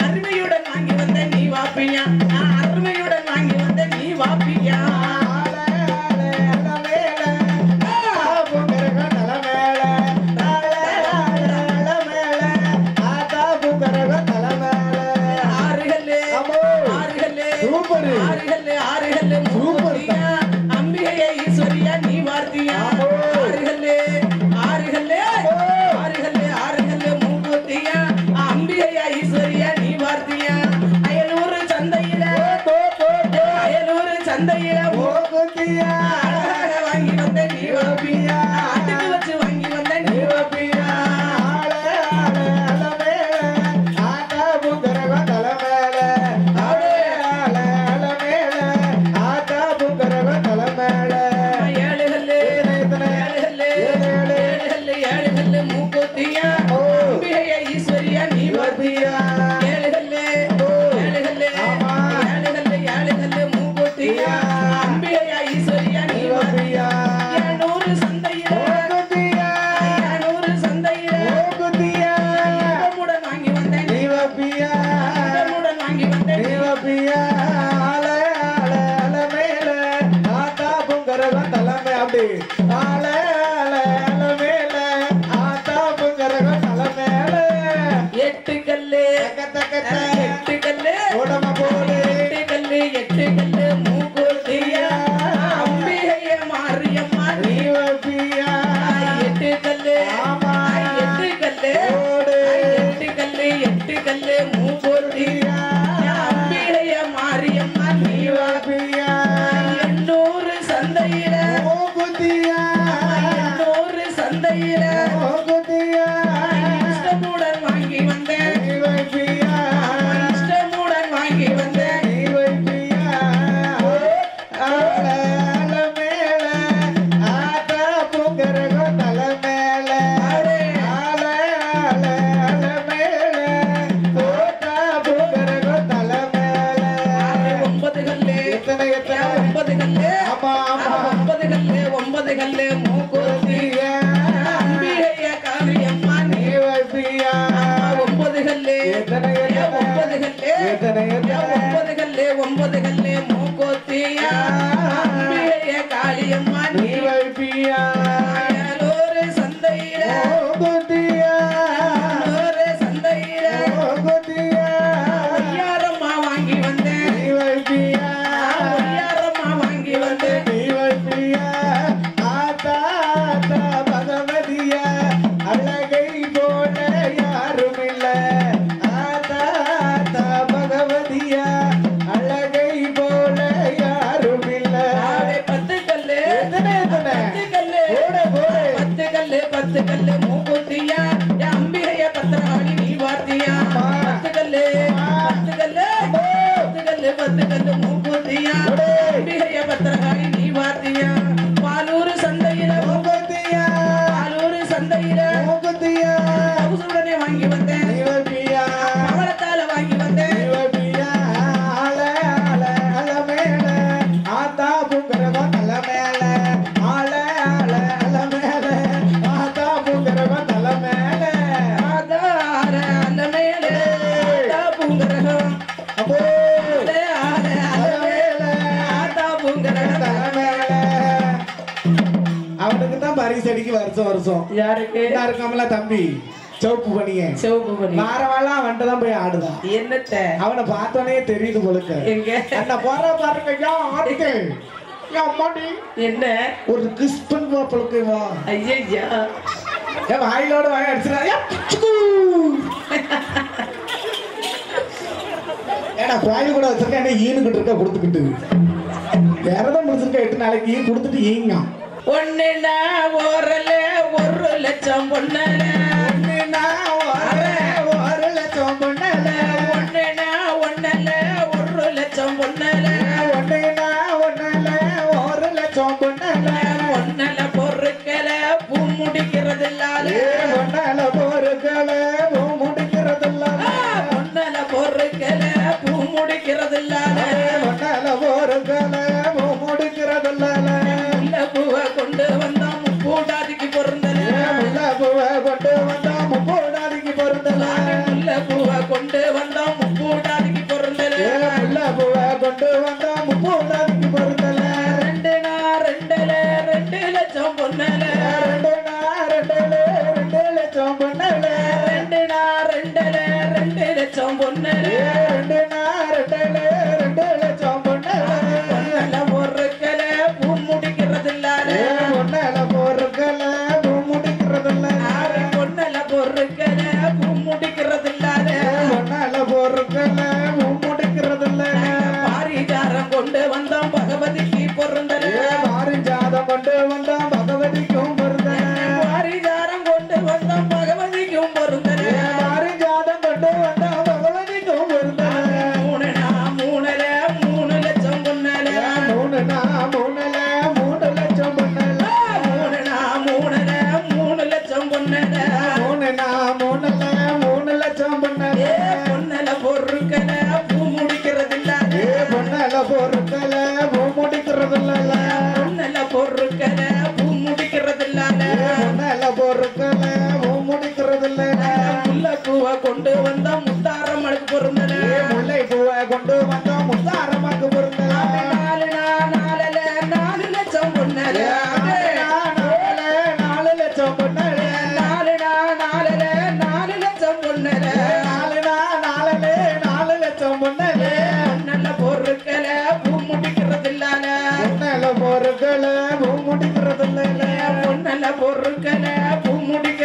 அருமையுடன் வாங்கி வந்த நீ வாப்பியா ஆமா. எட்டு கல்லு ஓடு. எட்டு கல்லு எட்டு கல்லு மூப்பொருத்தி அம்பிகைய மாரியம்மா நீவா பிரியா எண்ணூறு சந்தையில ஓகுதியா எண்ணூறு சந்தையில ஓகுதியா இஷ்டமுடன் வாங்கி வந்தேன் நீவை பிரியா இஷ்டமுடன் வாங்கி வந்தேன் நீவை பிரியா ஆல மேல ஆதா புங்கரகோ தல மேல ஆல மேல கோட்டா புங்கரகோ தல மேல ஒன்பது கல்லு எத்தனை எத்தனை ஒன்பது கல்லு ஆமா ஆமா ஒன்பது கல்லு மூக்குத்தி அம்பிகைய காரியம்மா நீ நீவை பிரியா ஒன்பது கல்லு எத்தனை ஒன்பது கல்லு எத்தனை ஒன்பது கல்லு மூக்குத்தியா அம்பிகைய காளியம்மா நீ நீவை பிரியா ஒரு சந்தையில ஓகுதியா ஒரு சந்தையில ஓகுதியா ஒய்யாரம்மா வாங்கி வந்தேன் நீவை பிரியா ஒய்யாரம்மா வாங்கி வந்தேன் நீவை பிரியா ஆத்தா ஆத்தா பகவதியா அழகை போல யாரும் இல்ல ஆத்தா ஆத்தா பகவதியா அழகை போல யாரும் இல்ல பத்து கல்லு எத்தனை எத்தனை பத்து கல்லு போடு போடு பத்து கல்லு மூக்குத்தியா என் அம்பிகைய பத்திரகாளி நீ வார்த்தியா பத்து கல்லு மூக்குத்தியா அம்பிகைய பத்திரகாளி நீ வார்த்தியா பாலூர் சந்தையில ஓகுதியா பாலூர் சந்தையில ஓகுதியா உடனே வாங்கி வந்தேன் நீவை பிரியா அவளத்தால வாங்கி வந்தேன் நீவை பிரியா ஆல ஆல அல மேல ஆத்தா புங்கரகோ தல மேல ஆல ஆல அல மேல ஆத்தா புங்கரகோ தல மேல ஆதார அந்த மேலே ஆதா பூங்கரகம் அப்போ ஆல தல மேல ஆதா பூங்கரகம் தல மேல அவனுக்கு தான் பரிசு அடிக்கு வருஷம் வருஷம் யாருக்கு என்ன இருக்காமல தம்பி சோப்பு பண்ணிய சிவப்பு பண்ணி வாரவாலாம் அவன்கிட்ட தான் போய் ஆடுதான் என்னத்த அவனை பார்த்தோன்னே தெரியுது போலுக்கு எங்க அண்ணா போற பாருங்க யா ஆடுங்க யா அம்மாடி என்ன ஒரு கிறிஸ்பன் போலுக்கு வா ஐயா ஏன் வாயிலோட வாய் அடிச்சுடா யா பிச்சுக்கு ஏடா கோயில் கூட வச்சிருக்கேன் என்ன ஈனுக்கிட்டு இருக்க கொடுத்துக்கிட்டு வேறதான் முடிச்சிருக்க 8 நாளைக்கு ஈன் கொடுத்துட்டு ஈங்க ஒண்ணுனா ஓரல 1,00,000 பொண்ணல ஒண்ணுனா ஒரு லட்சம் பொண்ணல ஒண்ணுனா ஒண்ணல 1,00,000 பொண்ணல ஒண்ணுனா ஒரு லட்சம் பொண்ணல ஒண்ணல பொறுக்கல பூ முடிக்கிறது இல்லாத ஒன்னால போருக்கள முடிக்கிறதில்ல ஒண்ணல பொறுக்கல பூ முடிக்கிறது இல்லாத ஒன்னால போருக்கள முடிக்கிறதில்ல முல்லை பூவை கொண்டு வந்தா முப்பூடாதிக்கு பொருந்தல முல்லை பூவை கொண்டு வந்தா முப்போடாதிக்கு பொருந்தல முல்லை பூவை கொண்டு வந்தா முப்பூடாதிக்கு பொருந்தல முல்லை பூவை கொண்டு வந்தா முப்போடாதிக்கு பொருந்தல ரெண்டு 2,00,000 பொண்ணல 2 லட்சம் பொண்ணல 2,00,000 பொண்ணல 2 லட்சம் பொண்ணல பொண்ணல பொறுக்கல பூ முடிக்கிறது இல்லாத ஒன்னால போருக்கள முடிக்கிறதில்ல பொண்ணல பொறுக்கல பூ முடிக்கிறது இல்லாத ஒன்னால போருக்கள முடிக்கிறதில்ல பாரிஜாரம் கொண்டு வந்தோம் பகவதிக்கு பொருந்தல பாரிஜாதம் கொண்டு வந்தா பகவதிக்கும் பொருந்தல பாரிஜாரம் கொண்டு வந்தோம் பகவதிக்கும் பொருந்தல பாரிஜாதம் கொண்டு வந்தா பகவதிக்கும் பொருந்தல 3,00,000 பொண்ணல 3 லட்சம் பொண்ணல 3,00,000 பொண்ணல 3 லட்சம் பொண்ணல பொண்ணல பொருட்கள பூ முடிக்கிறது இல்லாத பொண்ணல பொருட்கள முடிக்கிறதில்ல பொண்ணல பொருட்கள பூ முடிக்கிறது இல்லாத பொண்ணல பொருட்கள முடிக்கிறதில்ல முல்லை பூவை கொண்டு வந்தா முத்தாரம்மனுக்கு பொருந்தல முல்லை பூவை கொண்டு வந்தா முத்தாரமாக்கு பொருந்தல 4,00,000 பொண்ணல 4 லட்சம் பொண்ணல 4,00,000 பொண்ணல 4 லட்சம் பொண்ணல நல்ல பொருட்கள பூ முடிக்கிறது இல்லாத பொண்ணல பொருட்கள முடிக்கிறதில்ல பொண்ணல பொருட்கள பூ முடிக்கிறது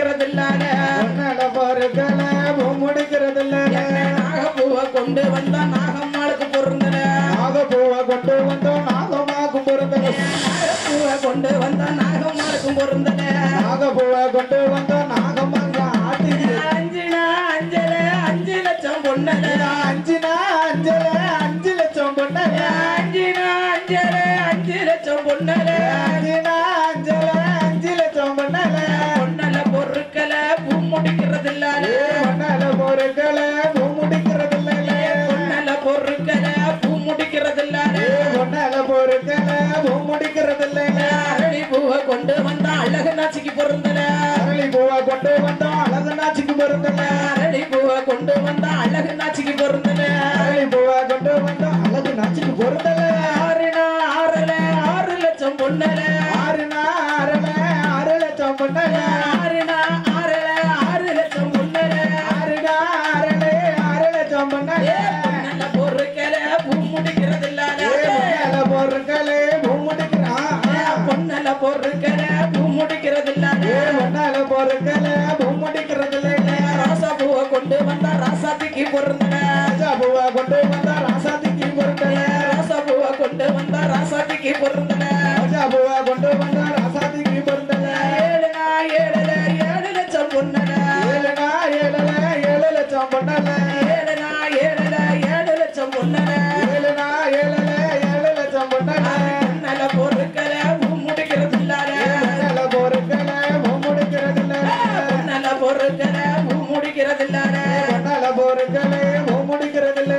வந்தோம் நாகமாக ஆட்டுது அஞ்சுனா அஞ்சல 5 லட்சம் பொன்னல அஞ்சுனா அஞ்சல 5 லட்சம் பொன்னல அஞ்சுனா அஞ்சல 5 லட்சம் பொன்னல அஞ்சுனா அஞ்சல 5 லட்சம் பொன்னல பொன்னல பொருட்களை பூ முடிக்கிறது இல்ல பொன்னல பொருட்களை பூ முடிக்கிறது இல்ல பொன்னல பொருட்களை பூ முடிக்கிறது இல்ல பொன்னல பொருட்களை பூ முடிக்கிறது இல்ல அரளி பூவை கொண்டு வந்தா அழகு நாச்சிக்கு பொருந்தல அரளி பூவை கொண்டு வந்தோம் அழகு நாச்சிக்கு பொருந்தல அரளி பூவை கொண்டு வந்தா அழகு நாச்சிக்கு பொருந்தல அரளி பூவை கொண்டு வந்தோம் அழகு நாச்சிக்கு பொருந்தல ஆறுனா ஆறல 6 லட்சம் பொன்னல ஆறுனா அரள 6 லட்சம் பொன்னல ஆறுனா ஆறல 6 லட்சம் பொன்னல ஆறுனா அரள 6 லட்சம் பொன்னல பொன்னல பொருட்களை பூ முடிக்கிறது இல்ல பொன்னல பொருட்களை பூ முடிக்கிறான் பொன்னல பொருட்களை பூ முடிக்கிறது இல்ல பொன்னல பொருட்களை பூ முடிக்கிறது இல்ல ராசா பூவை கொண்டு வந்தா ராசாத்திக்கு பொருந்தல ராஜா பூவை கொண்டு வந்தா ராசாத்திக்கு பொருந்தல ராசா பூவை கொண்டு வந்தா ராசாத்திக்கு பொருந்தல ராஜா பூவை கொண்டு வந்தா ராசாத்திக்கு பொருந்தல ஏழுனா ஏழுல 7 லட்சம் பொன்னல ஏழுனா ஏழுல 7 லட்சம் பொன்னல ஏழுனா ஏழுல 7 லட்சம் பொன்னல ஏழுனா ஏழுல 7 லட்சம் பொன்னல பொன்னல பொருட்களை பூ முடிக்கிறது இல்ல பொன்னல பொருட்களை பூ முடிக்கிறது இல்ல பொன்னல பொருட்களை பூ முடிக்கிறது இல்ல பொன்னல பொருட்களை பூ முடிக்கிறது இல்ல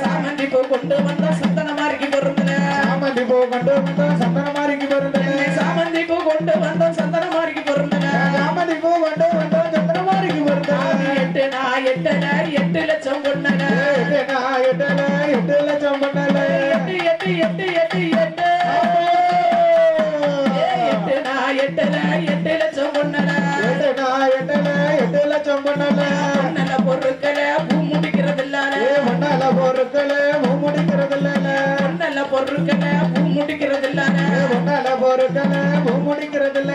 சாமந்தி பூ கொண்டு வந்தா சந்தன மாறிக்கு பொருந்தல சாமந்தி பூ கொண்டு வந்தோம் சந்தன மாறிக்கு பொருந்தல சாமந்தி பூ கொண்டு வந்தா சந்தன மாறிக்கு பொருந்தல சாமந்தி பூ கொண்டு வந்தோம் சந்தன மாறிக்கு பொருந்தல எட்டுனா எட்டுல 8 லட்சம் பொன்னல எட்டுனா எட்டுல 8 லட்சம் பொன்னல எட்டு எட்டு எட்டு எட்டு எட்டு எட்டுனா எட்டுல 8 லட்சம் பொன்னல எட்டுனா எட்டுல 8 லட்சம் பொன்னல பொன்னல பொருட்களை பூ முடிக்கிறது இல்ல பொன்னல பொருட்களை பூ முடிக்கிறது இல்ல பொன்னல பொருட்களை பூ முடிக்கிறது இல்ல பொன்னல பொருட்களை பூ முடிக்கிறது இல்ல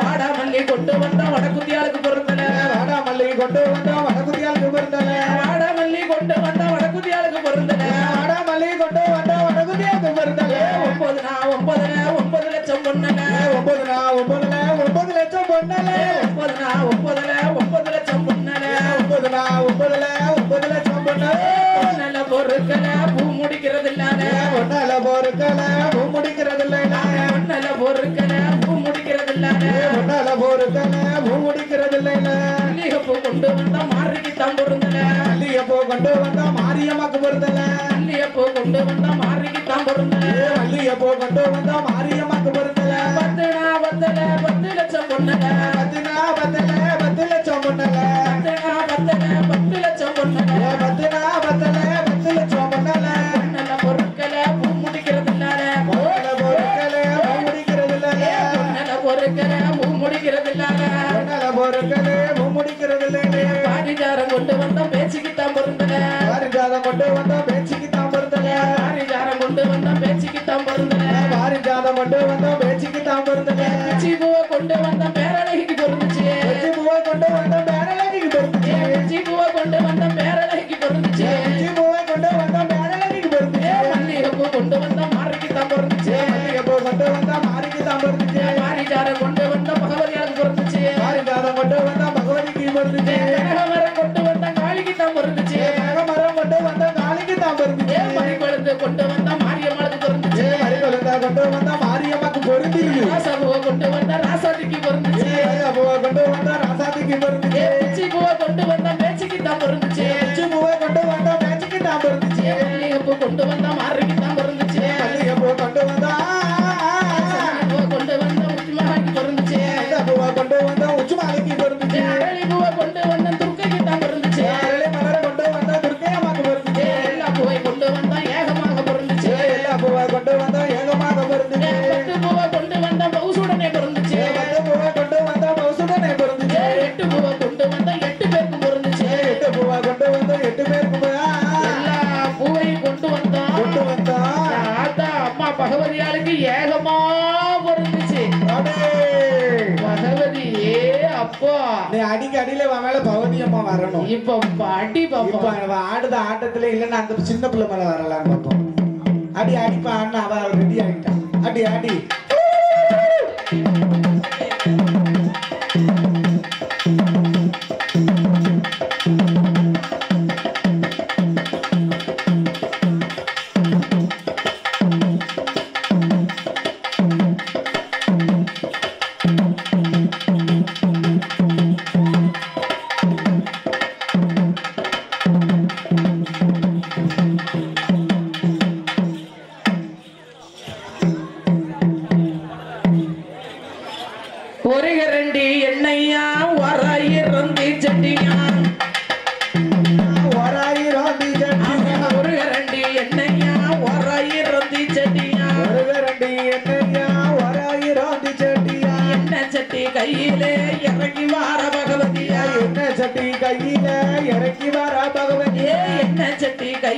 வாடாமல்லி கொண்டு வந்தா வடக்குத்தியாளுக்கு பொருந்தல வாடாமல்லி கொண்டு வந்தோம் வடகுதியாளுக்கு பொருந்தல வாடாமல்லி கொண்டு வந்தா வடக்குத்தியாளுக்கு பொருந்தல வாடாமல்லி கொண்டு வந்தோம் வடகுதியாளுக்கு பொருந்தல 9 லட்சம் பொன்னல 9 லட்சம் பொன்னல 9 லட்சம் பொன்னல 9 லட்சம் பொன்னல பொன்னல பொருட்களை பூ முடிக்கிறது இல்ல பொன்னல பொருட்களை பூ முடிக்கிறது இல்ல பொன்னல பொருட்களை பூ முடிக்கிறது இல்ல பொன்னல பொருட்களை பூ முடிக்கிறது இல்ல மல்லிகைப்பூ கொண்டு வந்தா மாறிக்கு தான் பொருந்தல மல்லிகைப்பூ கொண்டு வந்தோம் மாரியம்மாக்கு பொருந்தல மல்லிகைப்பூ கொண்டு வந்தா மாறிக்கு தான் பொருந்தல மல்லிகைப்பூ கொண்டு வந்தோம் மாரியம்மாக்கு பொருந்தல 10 லட்சம் பொன்னல 10 லட்சம் பொன்னல 10 லட்சம் பொன்னல 10 லட்சம் பொன்னல பொன்னல பொருட்களை பூ முடிக்கிறது இல்ல பொன்னல பொருட்களை பூ முடிக்கிறது இல்ல பொன்னல பொருட்களை பூ முடிக்கிறது இல்ல பொன்னல பொருட்களை பூ முடிக்கிறது இல்ல பாரிஜாரம் கொண்டு வந்தா பேச்சுக்கு தான் பொருந்தல பாரிஜாதம் கொண்டு வந்தோம் பேச்சுக்கு தான் பொருந்தல பாரிஜாரம் கொண்டு வந்தா பேச்சுக்கு தான் பொருந்தல பாரிஜாதம் கொண்டு வந்தோம் பேச்சுக்கு தான் பொருந்தல பிச்சி பூவை கொண்டு வந்தா பேரழகிக்கு பொருந்துச்சு வெற்றி பூவை கொண்டு வந்தோம் பேரழகிக்கு பொருந்துச்சு பிச்சி பூவை கொண்டு வந்தா பேரழகிக்கு பொருந்துச்சு வெற்றி பூவை கொண்டு வந்தோம் பேரழகிக்கு பொருந்துச்சு மல்லிகைப்பூ கொண்டு வந்தா மாறிக்கு தான் பொருந்துச்சு மல்லிகைப்பூ கொண்டு வந்தா மாரிக்கு தான் பொருந்துச்சு பாரிஜாரம் கொண்டு வந்தா பகவதியாளுக்கு பொருந்துச்சு பாரிஜாதம் கொண்டு வந்தா பகவதிக்கு பொருந்துச்சு கனகமரம் கொண்டு வந்தா காளிக்கு தான் பொருந்துச்சு மரம் கொண்டு வந்தா காளிக்கு தான் பொருந்துச்சு மணிக்குழந்து கொண்டு வந்தா மாரியம்மாளுக்கு பொருந்துச்சு மறிகொழுந்தா கொண்டு வந்தா மாரியம்மாக்கு பொருந்திருக்கு ராசாபூவை கொண்டு வந்தா ராசாத்திக்கு பொருந்துச்சு பூவை கொண்டு வந்தா ராசாத்திக்கு பொருந்துச்சு பிச்சி பூவை கொண்டு வந்தா பேச்சுக்கு தான் பொருந்துச்சு வெற்றி பூவை கொண்டு வந்தா பேச்சுக்கு தான் பொருந்துச்சு மல்லிகைப்பூ கொண்டு வந்தா மாறிக்கு தான் பொருந்துச்சு மல்லிகைப்பூ கொண்டு வந்தா பூவை கொண்டு வந்தா முத்துமாரிக்கு பொருந்துச்சு பூவை கொண்டு வந்தா உச்சுமாலைக்கு பொருந்துச்சு அரளி பூவை கொண்டு வந்தா துர்க்கைக்கு தான் பொருந்துச்சு அரளி மலரை கொண்டு வந்தா துர்க்கையம்மாக்கு பொருந்துச்சு எல்லா பூவை கொண்டு வந்தா ஏகமாக பொருந்துச்சு எல்லா பூவை கொண்டு வந்தா ஏகமாக பொருந்துச்சு 10 பூவை கொண்டு வந்தா பவுசுடனே பொருந்துச்சு 10 பூவை கொண்டு வந்தா பௌசுடனே பொருந்துச்சு 8 பூவை கொண்டு வந்தா 8 பேருக்கு பொருந்துச்சு 8 பூவை கொண்டு வந்தா 8 பேருக்கு எல்லா பூவையும் கொண்டு வந்தா தாத்தா அம்மா பகவதியாளுக்கு ஏகமா பொருந்துச்சு பகவதி அப்பா நீ அடிக்க அடியில அவன் மேல பவனி அம்மா வரணும் இப்ப அடி இப்ப பாப்பா அவன் ஆடுத ஆட்டத்துல இல்லன்னா அந்த சின்ன பிள்ளை மேல வரலான்னு பார்ப்போம் அடி அடிப்பா அண்ணா அவ ரெடி ஆகிட்டான் அடி அடி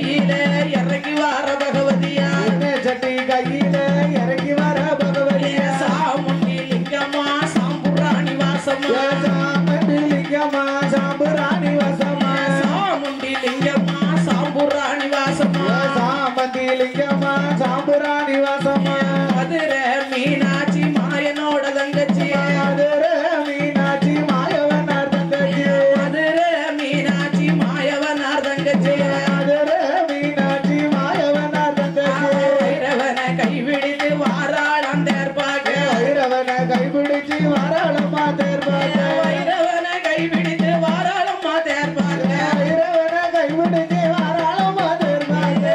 கையில இறங்கி வார பகவதியா எண்ணெய் சட்டி கையில இறங்கி வர பகவதியா சாமுண்டி லிங்கம்மா சாம்புராணி வாசம்மா சாமண்டி லிங்கம்மா சாம்புராணி வாசம்மா சாமுண்டி லிங்கம்மா சாம்புராணி வாசம்மா சாமந்தி லிங்கம்மா சாம்புராணி வாசம்மா மதுரை மீனாட்சி மாயனோட தங்கச்சி மதுரை மீனாட்சி மாயவனார் தங்கச்சி மதுரை மீனாட்சி மாயவனார் தங்கச்சி மதுரை மீனாட்சி மாயவனார் தங்கச்சி வைரவனை கைவிடித்து வாராளம் தேர்ப்பாக வைரவனை கைபிடிச்சு வாராளமா தேர்வாங்க வைரவனை கைவிடித்து வாராளம்மா தேர்ப்பாக வைரவனை கைபிடிச்சு வாராளமா தேர்வாங்க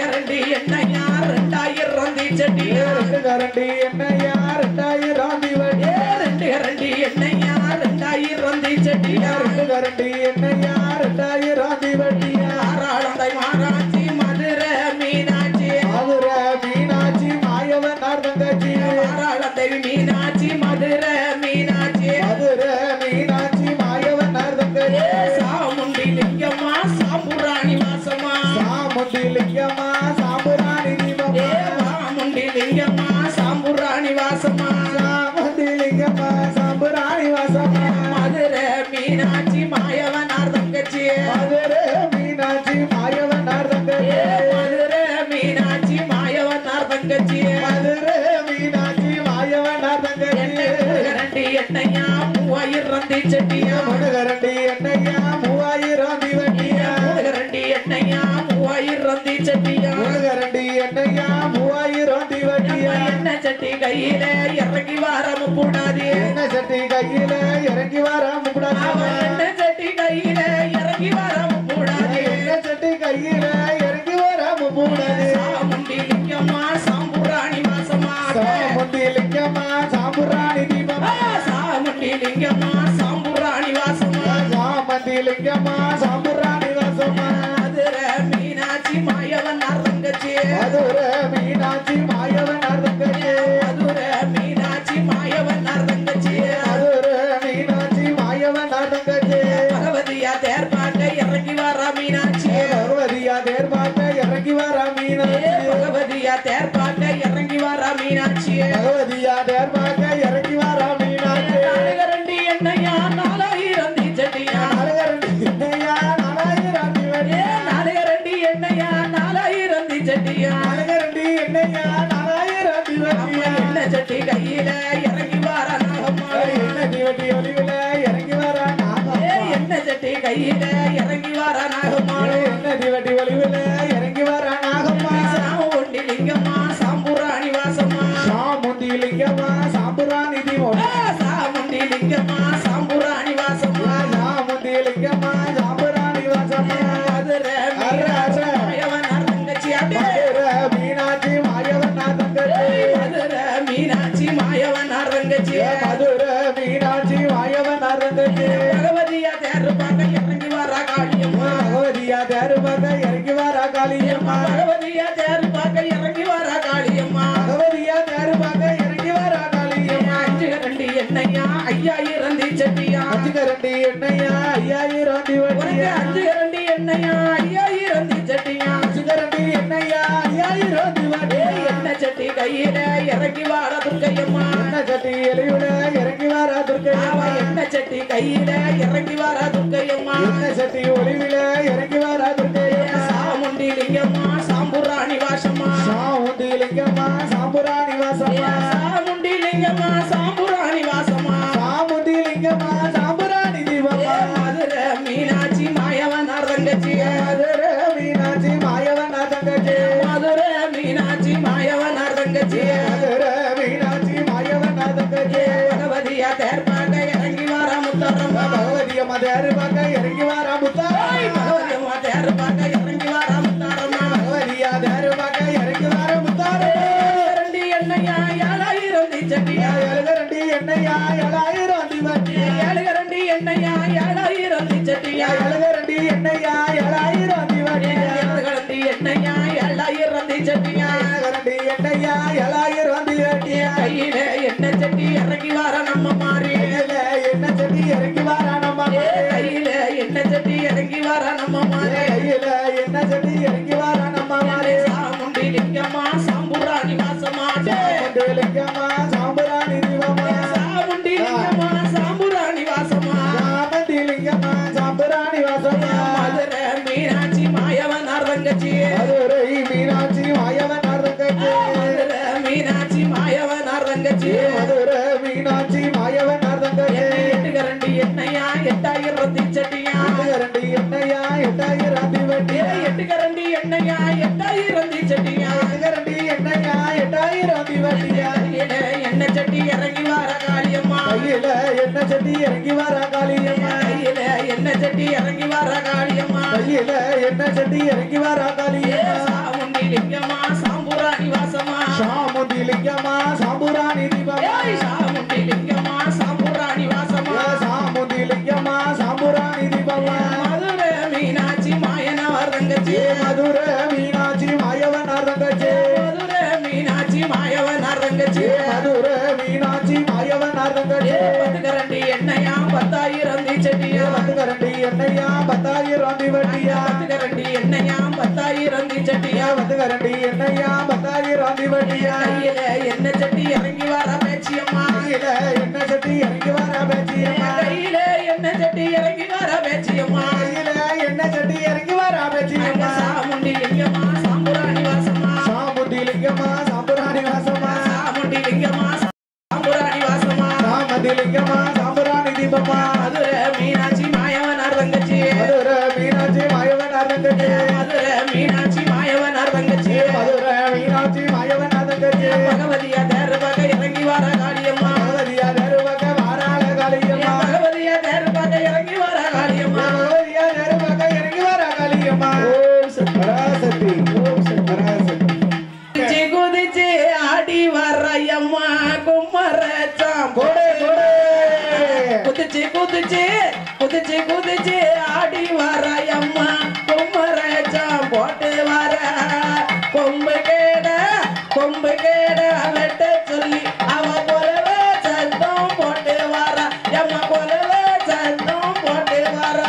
கரண்டி என்னையா 2000 சட்டியா ரெண்டு கரண்டி என்னையா 2000 திவடி ரெண்டு கரண்டி என்னையா 2000 சட்டியா ரெண்டு கரண்டி என்னையா 2000 திவடியா வாராளந்தை மாராட்சி மதுரை மீனாட்சி மதுரை மீனாட்சி மாயவனார் தங்கச்சி வாராளந்தை மீனாட்சி மதுரை மீனாட்சி மதுரை மீனாட்சி மாயவனார் தங்கச்சி சாமுண்டி லிங்கம்மா சாம்புராணி வாசமா சாமுண்டி லிங்கம்மா சாம்புராணி தீபமா சாமுண்டி லிங்கம்மா சாம்புராணி வாசமா சாமுண்டி லிங்கம்மா சாம்புராணி வாசமா மதுரை மீனாட்சி மாயவனார் தங்கச்சி மதுரை மீனாட்சி மாயவனார் தங்கச்சி மதுரை மீனாட்சி மாயவனார் தங்கச்சி மதுரை மீனாட்சி மாயவனார் தங்கச்சி கரண்டி எண்ணையா 3000 சட்டியா மனுகரண்டி என்னையா 3000 திவடியா கரண்டி எண்ணையா 3000 சட்டியா மனுகரண்டி என்னையா 3000 திவடியா என்ன சட்டி கையில இறங்கி வாரம் கூடாது என்ன சட்டி கையில இறங்கி வராம கூடாது என்ன சட்டி கையில இறங்கி வாரம் கூடாது என்ன சட்டி கையில இறங்கி வராம கூடாது சாமுண்டி லிங்கம்மா சாம்புராணி வாசமா சாமுண்டி லிங்கம்மா சாம்புராணி தீபமா சாமுண்டி லிங்கம்மா சாம்புராணி வாசமா சாமந்தி லிங்கம்மா சாம்புராணி வாசமா மதுரை மீனாட்சி மாயவனார் தங்கச்சி மதுரை மீனாட்சி மாயவனார் தங்கச்சி மதுரை மீனாட்சி மாயவனார் தங்கச்சி மதுரை மீனாட்சி மாயவனார் தங்கச்சி பகவதியா தேர்பாட்ட இறங்கி வரா மீனாட்சி பகவதியா தேர்பாட்ட இறங்கி வரா மீனாட்சி பகவதியா தேர்பாட்ட இறங்கி வரா மீனாட்சி பகவதியா தேர்பாட்ட இறங்கி வரா மீனாட்சி நாலுகரண்டி எண்ணையா 4000 சட்டியா அழகரண்டி என்னையா 4000 திவடி நாலுகரண்டி எண்ணையா 4000 சட்டியா அழகரண்டி என்னையா 4000 திவடியா என்ன சட்டி கையில இறங்கி வரா நாகம்மா என்ன திவடி ஒளிவில இறங்கி வரா நாகம்மா என்ன சட்டி கையில இறங்கி வரா நாகம்மா என்ன திவடி ஒளிவில இறங்கி வரா நாகம்மா சாமுண்டி லிங்கம்மா சாம்புராணி வாசமா சாமுண்டி லிங்கம்மா சாம்புராணி தீபமா சாமுண்டி லிங்கம்மா சாம்புராணி வாசமா சாமுண்டி லிங்கம்மா சாம்புராணி வாசமா மதுரை மீனாட்சி மாயவனார் தங்கச்சி மதுரை மீனாட்சி மாயவனார் தங்கச்சி மதுரை மீனாட்சி மாயவனார் தங்கச்சி மதுரை மீனாட்சி மாயவனார் தங்கச்சி பகவதியா தேர்பாக்க இறங்கி வரா காளியம்மா பகவதியா தேருமக இறங்கி வரா காளியம்மா பகவதியா தேர்பாக்க இறங்கி வரா காளியம்மா பகவதியா தேருமக இறங்கி வரா காளியம்மா அஞ்சு கரண்டி எண்ணையா 5000 சட்டியா அஞ்சு கரண்டி என்னையா 5000 திவடியா அஞ்சு கரண்டி எண்ணையா 5000 சட்டியா அஞ்சு கரண்டி என்னையா 5000 திவடியா என்ன சட்டி கையில இறங்கி வார துர்க்கையம்மா என்ன சட்டி எலியுல இறங்கி வரா துர்க்கையம்மா என்ன சட்டி கையில இறங்கி வார துர்க்கையம்மா என்ன சட்டி ஒளிவில இறங்கி வரா துர்க்கையம்மா சாமுண்டி லிங்கம்மா சாம்புராணி வாசம்மா சாமுண்டி லிங்கம்மா சாம்புராணி வாசம்மா சாமுண்டி லிங்கம்மா சாம்புராணி வாசம்மா சாமுண்டி லிங்கம்மா சாம்புராணி தீபமா மதுரை மீனாட்சி மாயவனார் தங்கச்சி மதுரை மீனாட்சி மாயவனார் தங்கச்சி மதுரை மீனாட்சி மாயவனார் தங்கச்சி மதுரை மீனாட்சி மாயவனார் தங்கச்சி பகவதியா தேர்பாக்க இறங்கி வர முத்தரம்மா பகவதியம்மா தேருமக இறங்கி வரா முத்தாரம்மா பகவதியம்மா தேர்பாக்க இறங்கி வர முத்தாரம்மா பகவதியா தேருமக இறங்கி வரா முத்தாரம்மா ரெண்டி எண்ணையா 7000 சட்டியா எழுகரண்டி என்னையா 7000 திவடியா ஏழுகரண்டி எண்ணையா 7000 சட்டியா எழுகரண்டி என்னையா 7000 திவடியா ஏழுகரண்டி எண்ணையா 7000 சட்டியா எழுகரண்டி என்னையா 7000 திவடியா கையில என்ன சட்டி இறங்கி வர நம்ம மாறி என்ன செடி இறங்கி வரா நம்ம கையில என்ன சட்டி இறங்கி வர நம்ம மாறி கையில என்ன செடி இறங்கி சட்டி இறங்கி வர காளியம்மா கையில என்ன சட்டி இறங்கி வர காளியம்மா சாமுண்டி லிங்கம்மா சாம்புராணி வாசமா சாமுண்டி லிங்கம்மா சாம்புராணி தீபமா சாமுண்டி லிங்கம்மா சாம்புராணி வாசமா சாமுண்டி லிங்கம்மா சாம்புராணி தீபமா மதுரை மீனாட்சி மாயனவர் தங்கச்சி மதுரை மீனாட்சி மாயவனார் தங்கச்சி மதுரை மீனாட்சி மாயவனார் தங்கச்சி மதுரை மீனாட்சி மாயவனார் தங்கச்சி பத்துக்கரண்டி எண்ணெயா 10,000 தீச்சட்டியா பத்துக்கரண்டி எண்ணெயா 10,000 தீவட்டியா பத்துக்கரண்டி எண்ணெயா 10,000 தீச்சட்டியா பத்துக்கரண்டி எண்ணெயா 10,000 தீவட்டியா கையில எண்ணெய் சட்டி இறங்கி வர பேச்சியம்மா கையில என்ன சட்டி இறங்கி வர பேச்சியம்மா கையில எண்ணெய் சட்டி இறங்கி வர பேச்சியம்மா கையில என்ன சட்டி இறங்கி வர பேச்சியம்மா சாமுண்டி லிங்கம்மா சாம்புராணி வாசமா சாமுண்டி லிங்கம்மா சாம்புராணி வாசமா சாமுண்டி லிங்கம்மா சாம்புராணி வாசமா சாமுண்டி லிங்கம்மா சாம்புராணி தீபமா மதுரை மீனாட்சி மாயவனார் தங்கச்சி மதுரை மீனாட்சி மாயவனார் தங்கச்சி மதுரை மீனாட்சி மாயவனார் தங்கச்சி மதுரை மீனாட்சி மாயவனார் தங்கச்சி பகவதியா தேர்வக இறங்கி வர காளியம்மா பகவதியா தருவக வாராள காளியம்மா பகவதியா தேர்வக இறங்கி வர காளியம்மா பகவதியா தருவக இறங்கி வர காளியம்மா ஓம் பராசக்தி ஓம் பராசக்தி குதிச்சு குதிச்சு ஆடி வரையம்மா கும்மரச்சாம் கோடே கோடே குதிச்சு குதிச்சு குதிச்சு குதிச்சு ஆடி வரையம்மா கும்மரச்சாம் போட்டு வர கொம்பு கேட வெட்ட சொல்லி அவ கொலவ சத்தம் போட்டு வர எம்மா கொலவ சத்தம் போட்டு வர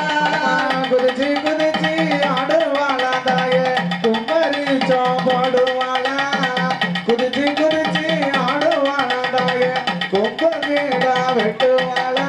குதிச்சு குதிச்சு ஆடுவாளா தாயே கும்மரி சோபாடுவாளா குதிச்சு குதிச்சு ஆடுவாளா தாயே கொம்பு கீடா வெட்டுவாளா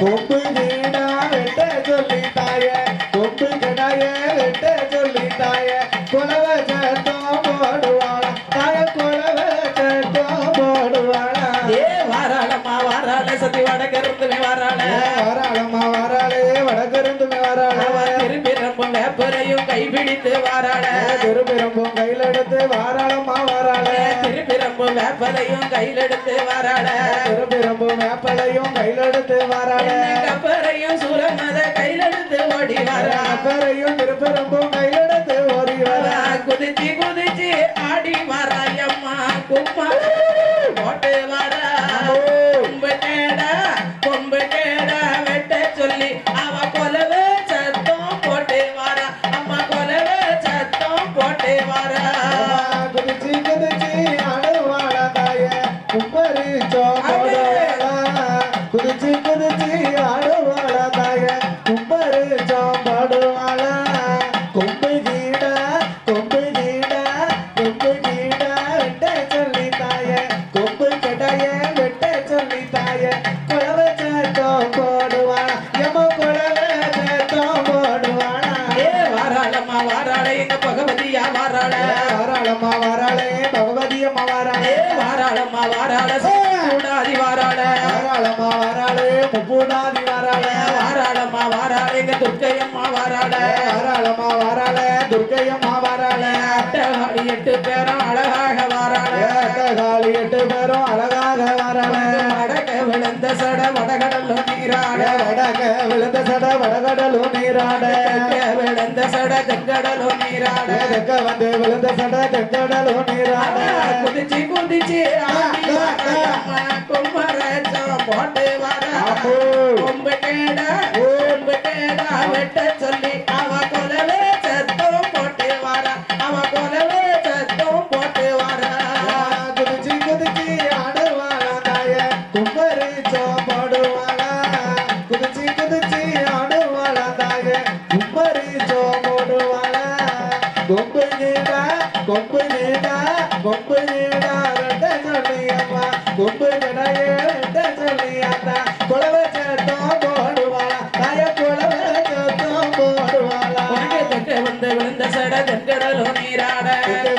கொம்பு கீடா வெட்ட சொல்லி தாயே கொம்பு கிடாய வெட்ட சொல்லி தாயே குலவ சத்தம் போடுவாளா தாய குலவ சத்தம் போடுவாளா ஏ வாராளம்மா வாராள சதி வடக்கிருந்துமே வாராள வாராளம்மா வாராளே வடக்கிருந்துமே வாராள திரும்பி ரொம்ப வேப்பரையும் கைபிடித்து வாராள திருப்பிரம்பும் கையில் எடுத்து வாராளம்மா வாராள திரும்பி ரொம்ப வேப்பரையும் கையில் எடுத்து வாராள திருப்பிரம்பும் வேப்பலையும் கையில் எடுத்து வாராள கப்பரையும் சூரமத கையில் எடுத்து ஓடி வாரா அப்பறையும் திருப்பிரம்பும் கையில் எடுத்து ஓடி வரா குதிச்சு குதிச்சு ஆடி வாராயம்மா கும்மா போட்டு வாரா கொம்பு கேட வெட்ட சொல்லி அவ கொலவே சத்தம் போட்டு வாரா அம்மா கொலவே சத்தம் போட்டு வாரா குதிச்சு குதிச்சு ஆடுவாளா தாய கும்பரி சோபாடுவாளா குதிச்சு குதிச்சு ஆடுவாளா தாய கும்பரி சோபாடுவாளா கொம்பு கீடா கொம்பு கீடா கொம்பு கீடா வெட்ட சொல்லி தாய கொம்பு கடைய வெட்ட சொல்லி தாய குலவ சத்தம் போடுவாளா எம குலவ சத்தம் போடுவாளா ஏ வாராளம்மா வாராள எங்க பகவதியா வாராள வாராளம்மா வாராளே பகவதியம்மா வாராளே ஏ வாராளம்மா வாராள கூடாதி வாராள வாராளம்மா வாராளே முப்புடாதி வாராளே வாராளம்மா வாராள எங்க துர்க்கையம்மா வாராள வாராளம்மா வாராளே துர்க்கையம்மா வாராளே அட்டகாளி 8 பேரும் அழகாக வாராள காளி 8 பேரும் அழகாக வாராளே வடக்க விழுந்த சட வடகடலும் நீராட வடக விழுந்த சட வடகடலும் நீராட தெற்க விழுந்த சட தெற்கடலும் நீராட தெற்க வந்து விழுந்த சட தெற்கடலும் நீராட குதிச்சு குதிச்சு ஆடி வாராயம்மா கும்மரச்சம் போட்டு வாரா கொம்பு கேட வெட்ட சொல்லி அவ கொலவே சத்தம் போட்டு வாரா அவ கொலவே சத்தம் போட்டு வாரா குதிச்சு குதிச்சு ஆடுவாளா தாய கும்பரி சோபாடுவாளா குதிச்சு குதிச்சு ஆடுவாளா தாய கும்பரி சோபாடுவாளா கொம்பு நீடா கொம்பு நீடா கொம்பு நீடா ரெட்ட சொல்லி அம்மா கொம்பு கடைய ரெட்ட சொல்லி அண்ணா குலவ சத்தம் போடுவாளா தாய குலவ சத்தம் போடுவாளா உனக்கு தெற்க வந்து விழுந்த சட தெற்கடலும் நீராட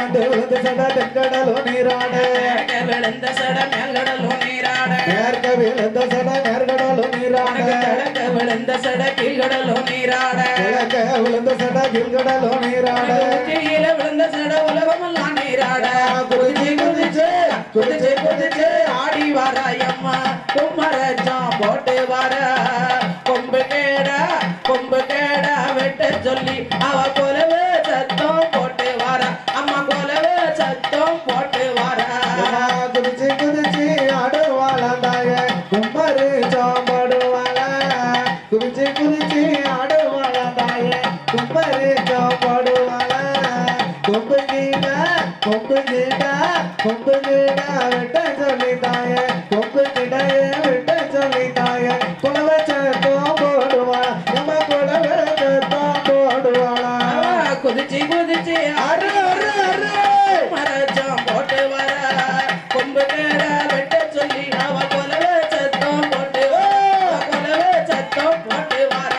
வந்து விழுந்த சட தெற்கடலும் நீராட மேற்க விழுந்த சட மேல்கடலும் நீராட மேற்க விழுந்த சட மேற்கடலும் நீராட கிழக்க விழுந்த சட கீழ்கடலும் நீராட கிழக்க விழுந்த சட கீழ்கடலும் நீராட கீழ விழுந்த சட உலகமெல்லாம் நீராட குதிச்சு குதிச்சு ஆடி வாராயம்மா கும்மரச்சம் போட்டு வர கொம்பு கேட கொம்பு கேட வெட்ட சொல்லி அவ கொலவு சத்தம் போட்டு வர அம்மா கொலவு சத்தம் போட்டு வர குதிச்சு குதிச்சு ஆடுவாள தாய கும்பரு சோம்படுவாள குதிச்சு குதிச்சு ஆடுவாள தாய கும்பரு சோம்படுவாள கொம்பு கீழ கொம்பு கீழ கொம்பு கீழ விட்ட சொல்லி தாய கொம்பு கிடைய விட்ட சொல்லி தாய குலவ சத்தம் போடுவாள நம்ம குலவ சத்தம் போடுவாளா குதிச்சு குதிச்சு அரு அரு அரு மரச்சம் போட்டு வர கொம்பு கேட வெட்ட சொல்லி அவ கொலவு சத்தம் போட்டு கொலவு சத்தம் போட்டு வர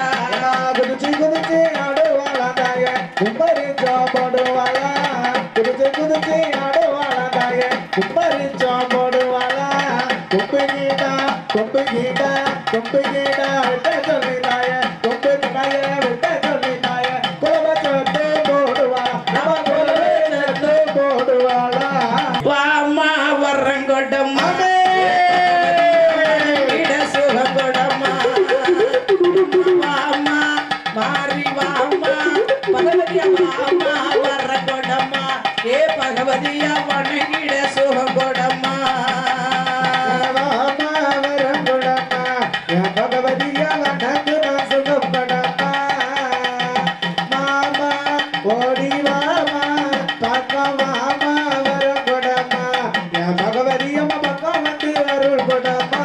குதிச்சு குதிச்சு ஆடுவாள தாய கும்பரி சோம்படுவாள குதிச்சு குதிச்சு ஆடுவாள தாய கும்பரி சோம்படுவாள கொம்பு கீடா கொம்பு கீடா கொம்பு கீடா விட்ட சொல்லி தாய கொம்பு கிடைய விட்ட சொல்லி தாய குலவ சத்து போடுவாளா நம்ம குலவே சத்து போடுவாளா வாமா வரங்கொடம்மா இட சுகங்கொடம்மா வாமா மாறி வாமா பகவதியா வாமா வரங்கொடம்மா ஏ பகவதியா வணங்கிட சுகங்கொடம்மா வாமா வரங்கொடம்மா என் பகவதியா வணங்கு நான் சுகப்படம்மா மாமா ஓடி வாமா பக்கம் வாமா வரங்கொடம்மா என் பகவதியம்மா பக்கம் வந்து அருள் கொடம்மா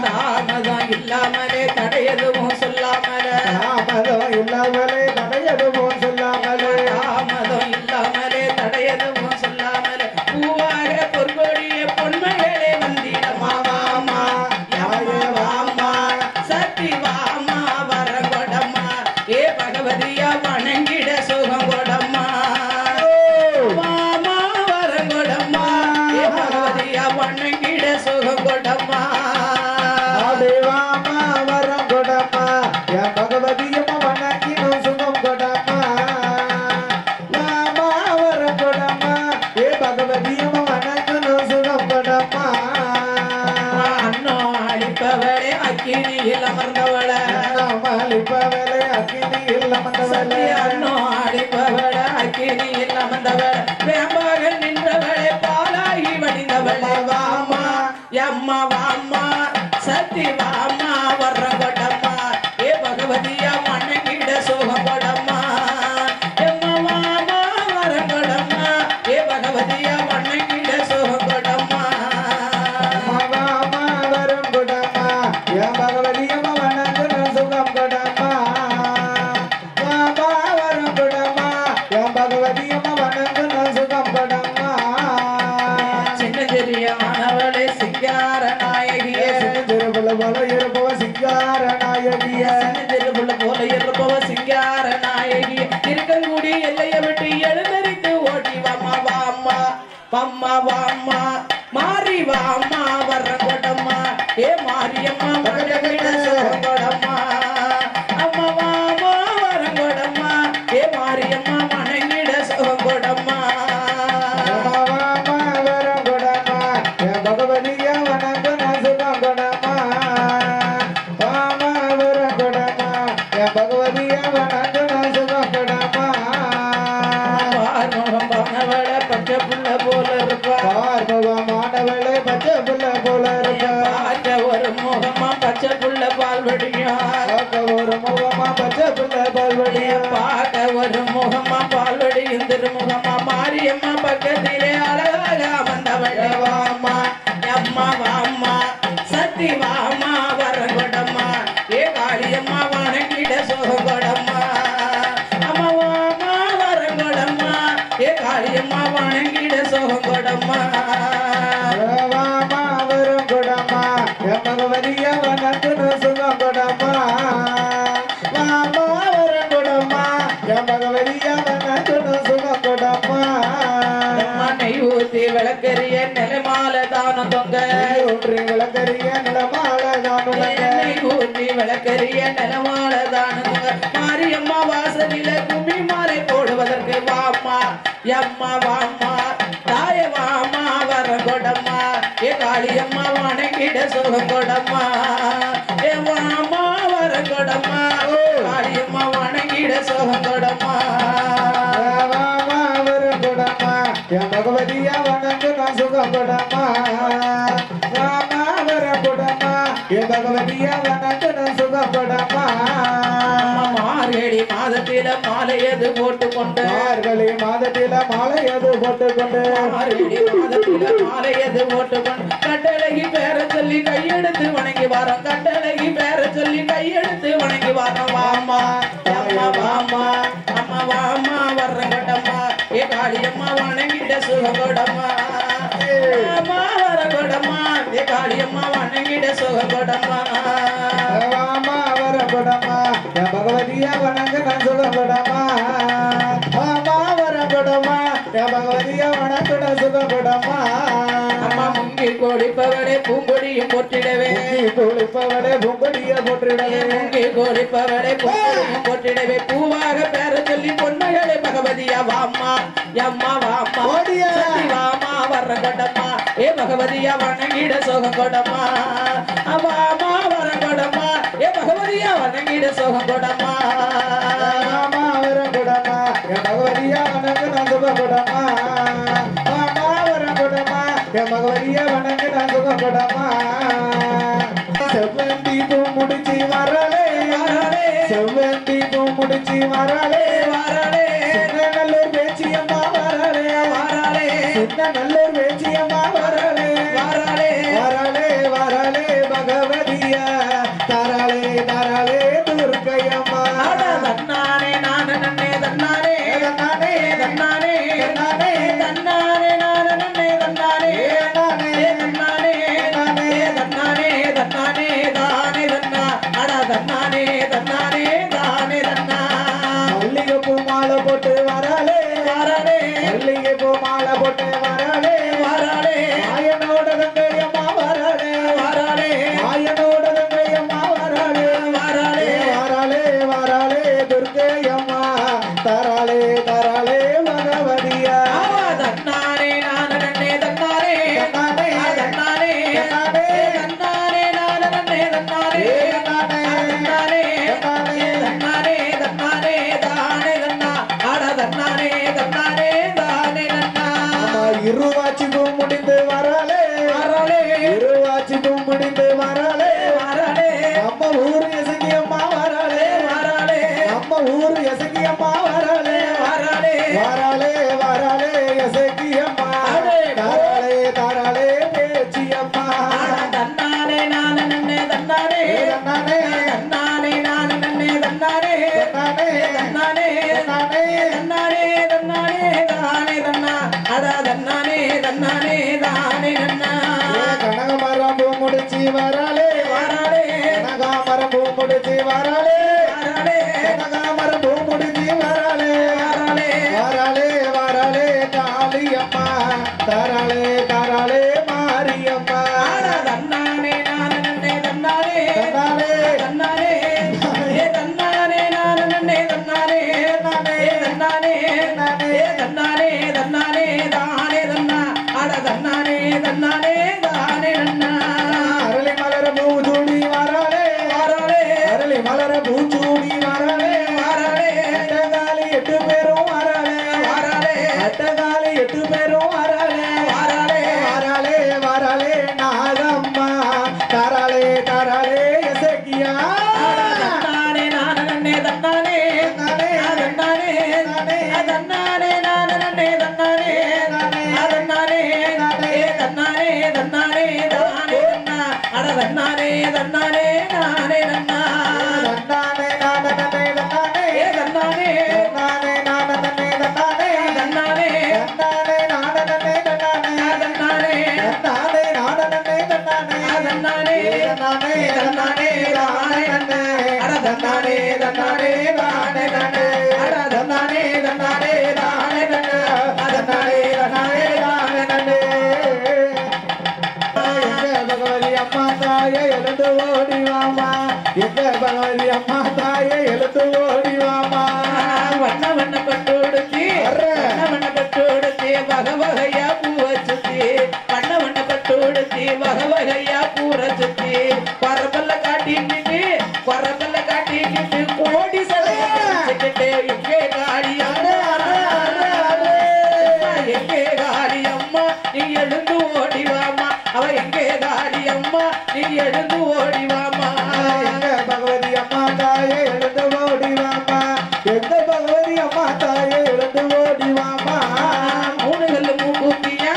தாமதம் இல்லாமலே தடை எதுவும் சொல்லாமலே தாமதம் இல்லாமலே தடையதுவும் சொல்லாமலே தாமதம் இல்லாமலே தடை எதுவும் சொல்லாமலே பூவாக பொற்கொடிய பொன்மகளே வந்திடமா வாமா யாய வாமா சத்தி வாமா வரங்கொடம்மா ஏ பகவதியா வணங்கிட சுகம் கொடம்மா வாமா வரங்கொடம்மா ஏ பகவதியா வணங்கிட சுகம் கொடம்மா வாமா வரங்கொடம்மா என் பகவதியம்மா வணங்கினும் சுகம் கொடம்மா வாமா வரங்கொடம்மா ஏ பகவதியம்மா வணங்கணும் சுகம் கொடம்மா அண்ணோ அடிப்பவளே அக்கினியில் அமர்ந்தவளே மாலிப்பவளே அக்கினியில் அமர்ந்தவளே அண்ணோ அடிப்பவள அக்கினியில் அமர்ந்தவள வேம்பாக நின்றவளே பாலாகி வடிந்தவளே வாமா எம்மா வாமா சத்தி வாமா வரங்கொடம்மா ஏ பகவதியா வணங்கிட சுகம் கொடம்மா எம்மா வாமா வரங்கொடம்மா ஏ பகவதியா வணங்கிட சுகம் கொடம்மா வாமா வரங்கொடம்மா என் பகவதியம்மா வணங்கணும் சுகம் கொடம்மா வாமா வரங்கொடம்மா என் பகவதியம்மா வணங்கணும் சுகம் கொடம்மா சின்னஞ்சிறியமானவளே சிங்கார நாயகியே திருபுல போல இருப்பவ சிங்கார நாயகிய திருபுள்ள போல இருப்பவ சிங்கார நாயகி இருக்கங்குடி எல்லையை விட்டு எழுந்தரித்து ஓடி வாமா வாமா வாமா வாமா மாறி வாமா வரங்கொடம்மா ஏ மாரியம்மா வணங்கிட சுகங்கொடம்மா அம்மா வாமா வரங்கொடம்மா ஏ மாரியம்மா வணங்கிட சுகங்கொடம்மா வாமா வரங்கொடம்மா என் பகவதிய வணங்கணும் சுகம் கொடம்மா வாமா வரங்கொடம்மா என் பகவதிய வணங்கணும் சுகம் கொடம்மா பார்முகம் பானவள பச்சை புள்ள போல இருப்பா பார்முகமானவளே பச்சை புள்ள போல இருப்ப பார்க்க ஒரு முகமா பச்சை புள்ள பால் வடியும் பார்க்க ஒரு முகமா பச்சை புள்ள பல்வடிய பார்க்க ஒரு முகமா பால் வடியும் திருமுகமா மாரியம்மா பக்கத்திலே அழகாக அமர்ந்தவளே வாமா அம்மா வாமா சத்தி வாமா வரங்கொடம்மா ஏ காளியம்மா வணங்கிட சுகங்கொடம்மா அம்மா வாமா வரங்கொடம்மா ஏ காளியம்மா வணங்கிட சுகங்கொடம்மா வாமா வரங்கொடம்மா என் பகவதிய வணங்கணும் சுகம் கொடம்மா வாமா வரங்கொடம்மா என் பகவதிய வணங்கணும் சுகம் கொடம்மா நெய் ஊத்தி விளக்கரிய நிலமால தானம் தொங்க ஒன்று விளக்கரிய நிலமால தானுலங்க நெய் ஊத்தி விளக்கரிய நிலமால தானம் தொங்க மாரியம்மா வாசலில கும்மி மாலை போடுவதற்கு வாமா எம்மா வாமா தாய வாமா வரங்கொடம்மா ஏ காளியம்மா வணங்கிட சுகங்கொடம்மா ஏ வாமா வரங்கொடம்மா காளியம்மா வணங்கிட சோகங்கொடம்மா வரங்கொடம்மா என் பகவதியா வணங்கு நான் சுகங்கொடம்மா ராமா வரங்கொடம்மா என் பகவதியா வணங்கு நான் சுகங்கொடம்மா மார்கழி மாதத்தில மாலையது போட்டுக்கொண்டு மார்கழி மாதத்தில மாலையது போட்டுக்கொண்டு மார்கழி மாதத்தில மாலையது போட்டுக்கொண்டு கட்டழகி பேர சொல்லி கையெடுத்து வணங்கி வாரோம் கட்டழகி பேர சொல்லி கையெடுத்து வணங்கி வாரோம் வாமா அம்மா வாமா அம்மா வாமா வர்றங்கடம்மா ஏ காளியம்மா வணங்கிட சுகங்கொடம்மா அம்மா வரங்கொடம்மா ஏ காளியம்மா வணங்கிட சுகங்கொடம்மா ராமா வரங்கொடம்மா என் பகவதியா வணங்கு நான் சுகங்கொடம்மா ராமா வரங்கொடம்மா என் பகவதியா வணங்கு நான் சுகங்கொடம்மா அம்மா முங்கி கோடிப்பவளே பூங்கொடியும் போற்றிடவே குளிப்பவளே பொங்கடிய போற்றிடவே முங்கி கோடிப்பவளே பூங்கொடியும் போற்றிடவே பூவாக பேர சொல்லி பொன்மைகளே பகவதியா வாம்மா அம்மா வாம்மா ஓடியா. சக்தி வாமா வர்ற கொடம்மா ஏ பகவதியா வணங்கிட சோகம் கொடம்மா வாமா வர கொடம்மா ஏ பகவதியா வணங்கிட சோகம் கொடம்மா ராமா வரங்கொடம்மா என் பகவதியா வணங்கு நான் சுகங்கொடம்மா ராமா வரங்கொடம்மா என் பகவதியா வணங்கு நான் சுகங்கொடம்மா செவ்வந்தி பூ முடிச்சு வரலே வரலே. செவ்வந்தி பூ முடிச்சு வரலே வாராளே நல்லூர் பேச்சியம்மா வரலே வாராளே நல்லூர் பேச்சியம்மா வரலே வாராளே வரலே வரலே பகவதியா தரலே தரலே துர்க்கையம்மா அட தன்னானே நானே நன்னே தன்னானே தன்னானே, தன்னானே தன்னானே, தன்னானே நானே நன்னே தன்னானே தன்னானே, தன்னானே தன்னானே தன்னானே தானே தன்னா அட தன்னானே தன்னானே தானே தன்னா மல்லிகைப்பூ மாலை போட்டு வரலே வாராளே மல்லிகைப்பூ மாலை போட்டு வரலே வாராளே ஆயனோட தங்கையம்மா வரலே வாராளே ஆயனோட தங்கையம்மா வரலே வாராளே வரலே வரலே துர்க்கையம்மா தரலே தரலே பகவதியா ஆவா தன்னானே நானே நன்னே தன்னானே தன்னானே, தன்னானே தன்னானே நானே நன்னே தன்னானே தன்னானே தன்னானே தன்னானே தானே தன்னா அட தன்னானே தன்னானே தானே தன்னா இருவாச்சி பூ முடிந்து வரலே வாராளே இருவாச்சி பூ முடிந்து வரலே வாராளே நம்ம ஊரு எசங்கியம்மா வரலே வாராளே நம்ம ஊரு எசங்கியம்மா வரலே வாராளே வரலே வரலே எசங்கியம்மா அடே. தரலே தரலே பேச்சியம்மா தன்னானே நானே நன்னே தன்னானே தன்னானே, தன்னானே நானே நன்னே தன்னானே தன்னானே, தன்னானே தன்னானே, தன்னானே தன்னானே தானே தன்னா அட தன்னானே தன்னானே தானே நன்னா கனகமரம் பூ முடிச்சு வரலே வாராளே கனகாமரம் பூ முடிச்சு வரலே வாராளே கனகாமரம் பூ முடிச்சு வரலே வாராளே வரலே வரலே காளியம்மா தரலே தரலே மாரியம்மா அட தன்னானே நானே நன்னே தன்னானே தன்னானே, தன்னானே ஏ தன்னானே நானே நன்னே தன்னானே தன்னானே ஏ தன்னானே தன்னானே தானே தன்னா அட தன்னானே தன்னானே தானே நன்னா அரளி மலர பூச்சூடி வரலே வாராளே அரளி மலர பூச்சூடி வரலே வாராளே அட்டகாலி 8 பேரும் வரலே வாராளே அட்டகாலி 8 பேரும் வரலே வாராளே வரலே வரலே நாகம்மா தரலே தரலே எசக்கியா தன்னானே நானே நன்னே தன்னானே தன்னானே, தன்னானே தன்னானே நானே நன்னே தன்னானே தன்னானே தன்னானே தன்னானே தானே தன்னா அட தன்னானே தன்னானே நானே நன்னா தன்னானே நானே தன்னானே ஏ தன்னானே தன்னானே நானே தன்னானே தன்னானே தன்னானே நானே தன்னானே தன்னானே தன்னானே நானே தன்னானே தன்னானே தன்னானே தன்னானே தானே நன்னா அட தன்னானே தன்னானே தானே நன்னா அட தன்னானே தன்னானே தானே நன்னா தன்னானே தன்னானே தானே நன்னா பகவதி அம்மா தாயை எழுந்து ஓடிவாமா எங்க பகவதி அம்மா தாயை எழுந்து ஓடிவாமா வண்ண வண்ண பட்டுடுத்தி வண்ண வண்ண பட்டுடுத்தி வகை வகையா பூவை சுத்தி வண்ண வண்ண பட்டுடுத்தி வகை வகையா பூரை சுத்தி பரபல்ல காட்டி நின்று பரபல்ல எழுந்து ஓடிவாமா எங்க பகவதி அம்மா தாயே எழுந்து ஓடிவாமா எங்க பகவதி அம்மா தாயே எழுந்து ஓடிவாமா மூணுகல்லு மூக்கூத்தியா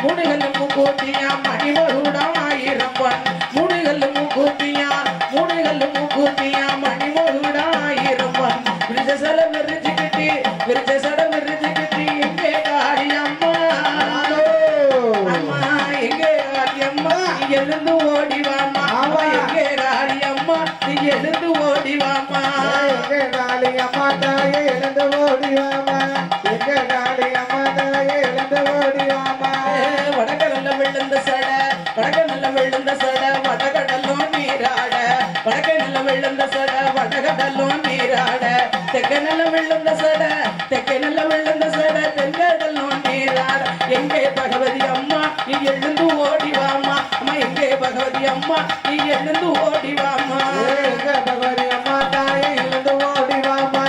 மூணுகல்லு மூக்கூத்தியா மணிமகுடம் ஆயிரம் பொன் மூணுகல்லு மூக்கூத்தியா மூணுகல்லு மூக்கூத்தியா மணிமகுடம் ஆயிரம் பொன் விரிச்ச சட விரிச்சுக்கிட்டு விரிச்ச சட விரிச்சுக்கிட்டு எங்கே காளி அம்மா அம்மா எங்கே காளி அம்மா நீ எழுந்து ஓடிவாமா எங்கே காளி அம்மா நீ எழுந்து ஓடிவாமா எங்க காளி அம்மா தாயே எழுந்து ஓடிவாமா எங்க காளி அம்மா தாயே எழுந்து ஓடிவாமா வடக்க நல்ல விழுந்த சட வடக்க நல்ல விழுந்த சட வடகடலும் நீராட வடக்க நல்ல விழுந்த சட வடகடலும் நீராட தெக்க நல்ல விழுந்த சட தெக்க நல்ல விழுந்த சட தென்கடலும் நீராட எங்கே பகவதி அம்மா நீ எழுந்து ஓடிவாமா அம்மா எங்கே பகவதி அம்மா நீ எழுந்து ஓடிவாமா எங்க பகவதி அம்மா தாயே எழுந்து ஓடிவாமா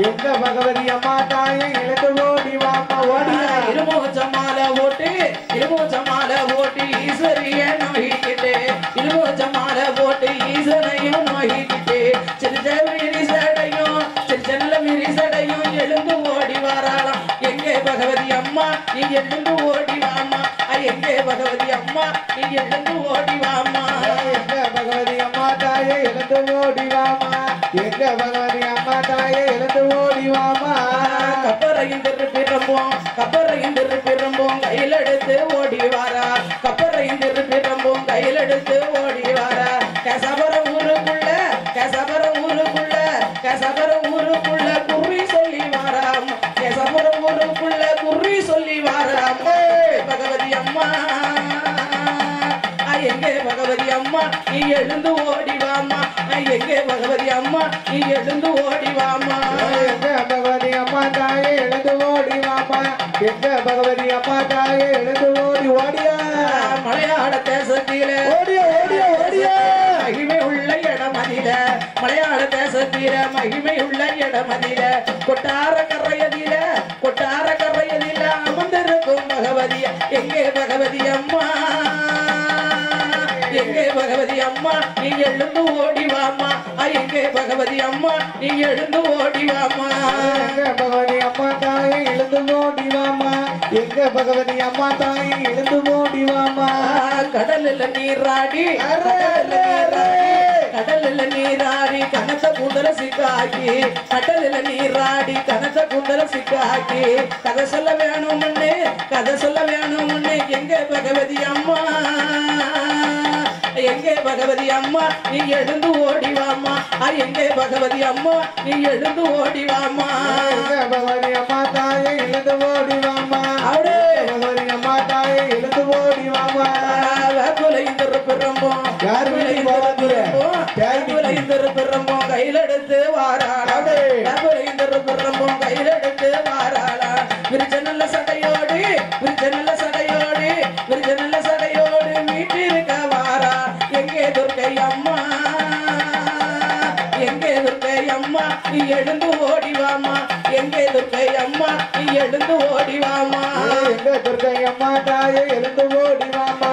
எங்க பகவதி அம்மா தாயே எழுந்து ஓடிவாமா ஓடியா இருமூச்ச மாலை ஓட்டு இருமூச்ச மாலை ஓட்டு ஈஸ்வரிய நோய்கிட்டு இருமூச்ச மாலை போட்டு ஈஸ்வரையும் நோய்கிட்டு சிரிச்ச விரிசடையும் சிரிச்ச நல்ல விரிசடையும் எழுந்து ஓடி வாராளாம் எங்கே பகவதி அம்மா நீ எழுந்து ஓடிவாமா எங்கே பகவதி அம்மா நீ எழுந்து ஓடிவாமா எங்க பகவதி அம்மா தாயே எழுந்து ஓடிவாமா எங்க பகவதி அம்மா தாயே எழுந்து ஓடிவாமா கப்பரையும் திருப்பிரம்போம் கப்பரையும் திருப்பிரம்போம் கையில் எடுத்து ஓடி வாரா கப்பரையும் திருப்பிரம்போம் கையில் எடுத்து ஓடி வாரா கசபரம் ஊருக்குள்ள கசபரம் ஊருக்குள்ள கசபரம் ஊருக்குள்ள குறி சொல்லி வாராம் கசபரம் ஊருக்குள்ள குறி சொல்லி வாராம் பகவதி அம்மா எங்கே பகவதி அம்மா நீ எழுந்து ஓடிவாமா எங்கே பகவதி அம்மா நீ எழுந்து ஓடிவாமா எங்க பகவதி அம்மா தாயே எழுந்து ஓடிவாமா எங்க பகவதி அம்மா தாயே எழுந்து ஓடி ஓடியா மலையாள தேசத்தில ஓடியா ஓடியா ஓடியா மகிமை உள்ள இடமதில மலையாள தேசத்தில மகிமை உள்ள இடமதில கொட்டார கரையதில அமர்ந்திருக்கும் பகவதி எங்கே பகவதி அம்மா எங்கே பகவதி அம்மா நீ எழுந்து ஓடிவாமா எங்கே பகவதி அம்மா நீ எழுந்து ஓடிவாமா எங்க பகவதி அம்மா தாயே எழுந்து ஓடிவாமா எங்க பகவதி அம்மா தாயே எழுந்து ஓடிவாமா கடலில் நீராடி கடலில் நீராடி கனத்த கூந்தல சிக்காக்கி கடலில் நீராடி கனத்த கூந்தல சிக்காக்கி கதை சொல்ல வேணும்னு கதை சொல்ல வேணும்னு எங்கே பகவதி அம்மா எங்கே பகவதி அம்மா நீ எழுந்து ஓடிவாமா எங்கே பகவதி அம்மா நீ எழுந்து ஓடிவாமா எங்க பகவதி அம்மா தாயே எழுந்து ஓடிவாமா அவளே பகவதி அம்மா தாயே எழுந்து ஓடிவாமா பிறம்போம் யார் வீட்டுக்கு பிறம்போம் கையில் எடுத்து வாராளா பிறம்போம் கையில் எடுத்து வாராளா விரிச்ச நல்ல சடையோடு விரிச்ச நல்ல சடையோடு விரிச்ச நல்ல சடையோடு வீட்டிருக்க வாரா எங்கே துர்க்கை அம்மா எங்கே துர்க்கை அம்மா நீ எழுந்து ஓடிவாமா எங்கே துர்க்கை அம்மா நீ எழுந்து ஓடிவாமா எங்க துர்க்கை அம்மா தாயே எழுந்து ஓடிவாமா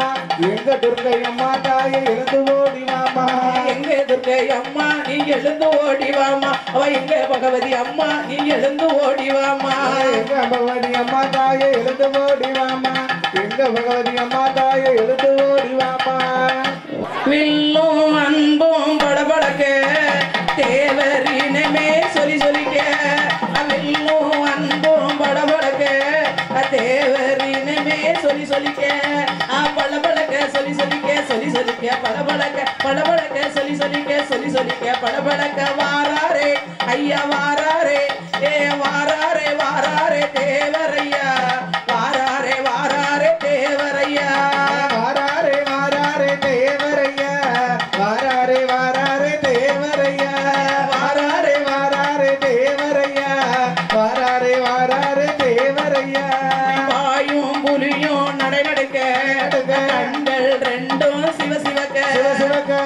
எங்க துர்க்கை அம்மா தாயே எழுந்து ஓடிவாமா எங்கே துர்க்கை அம்மா நீ எழுந்து ஓடிவாமா எங்கே பகவதி அம்மா நீ எழுந்து ஓடிவாமா எங்க பகவதி அம்மா தாயே எழுந்து ஓடிவாமா எங்க பகவதி அம்மா தாயே எழுந்து ஓடிவாமா வில்லும் அன்பும் படபடக்க தேவரினமே சொல்லி சொல்லிக்க வில்லும் அன்பும் படபடக்க தேவரினமே சொல்லி சொல்லிக்க படபடக்க சொல்லி சொல்லிக்க சொல்லி சொல்லிக்க படபடக்க படபடக்க சொல்லி சொல்லிக்க சொல்லி சொல்லிக்க படபடக்க வாராரே ஐயா வாராரே வாராரே வாராரே தேவரையா வாராரே வாராரே தேவரையா வாராரே வாராரே தேவரையா வாராரே வாராரே தேவரையா வாராரே வாராரே தேவரையா வாராரே வாராரே தேவரையா பாயும் புலியும் நடை நடக்க கண்கள் ரெண்டும் சிவ சிவக்க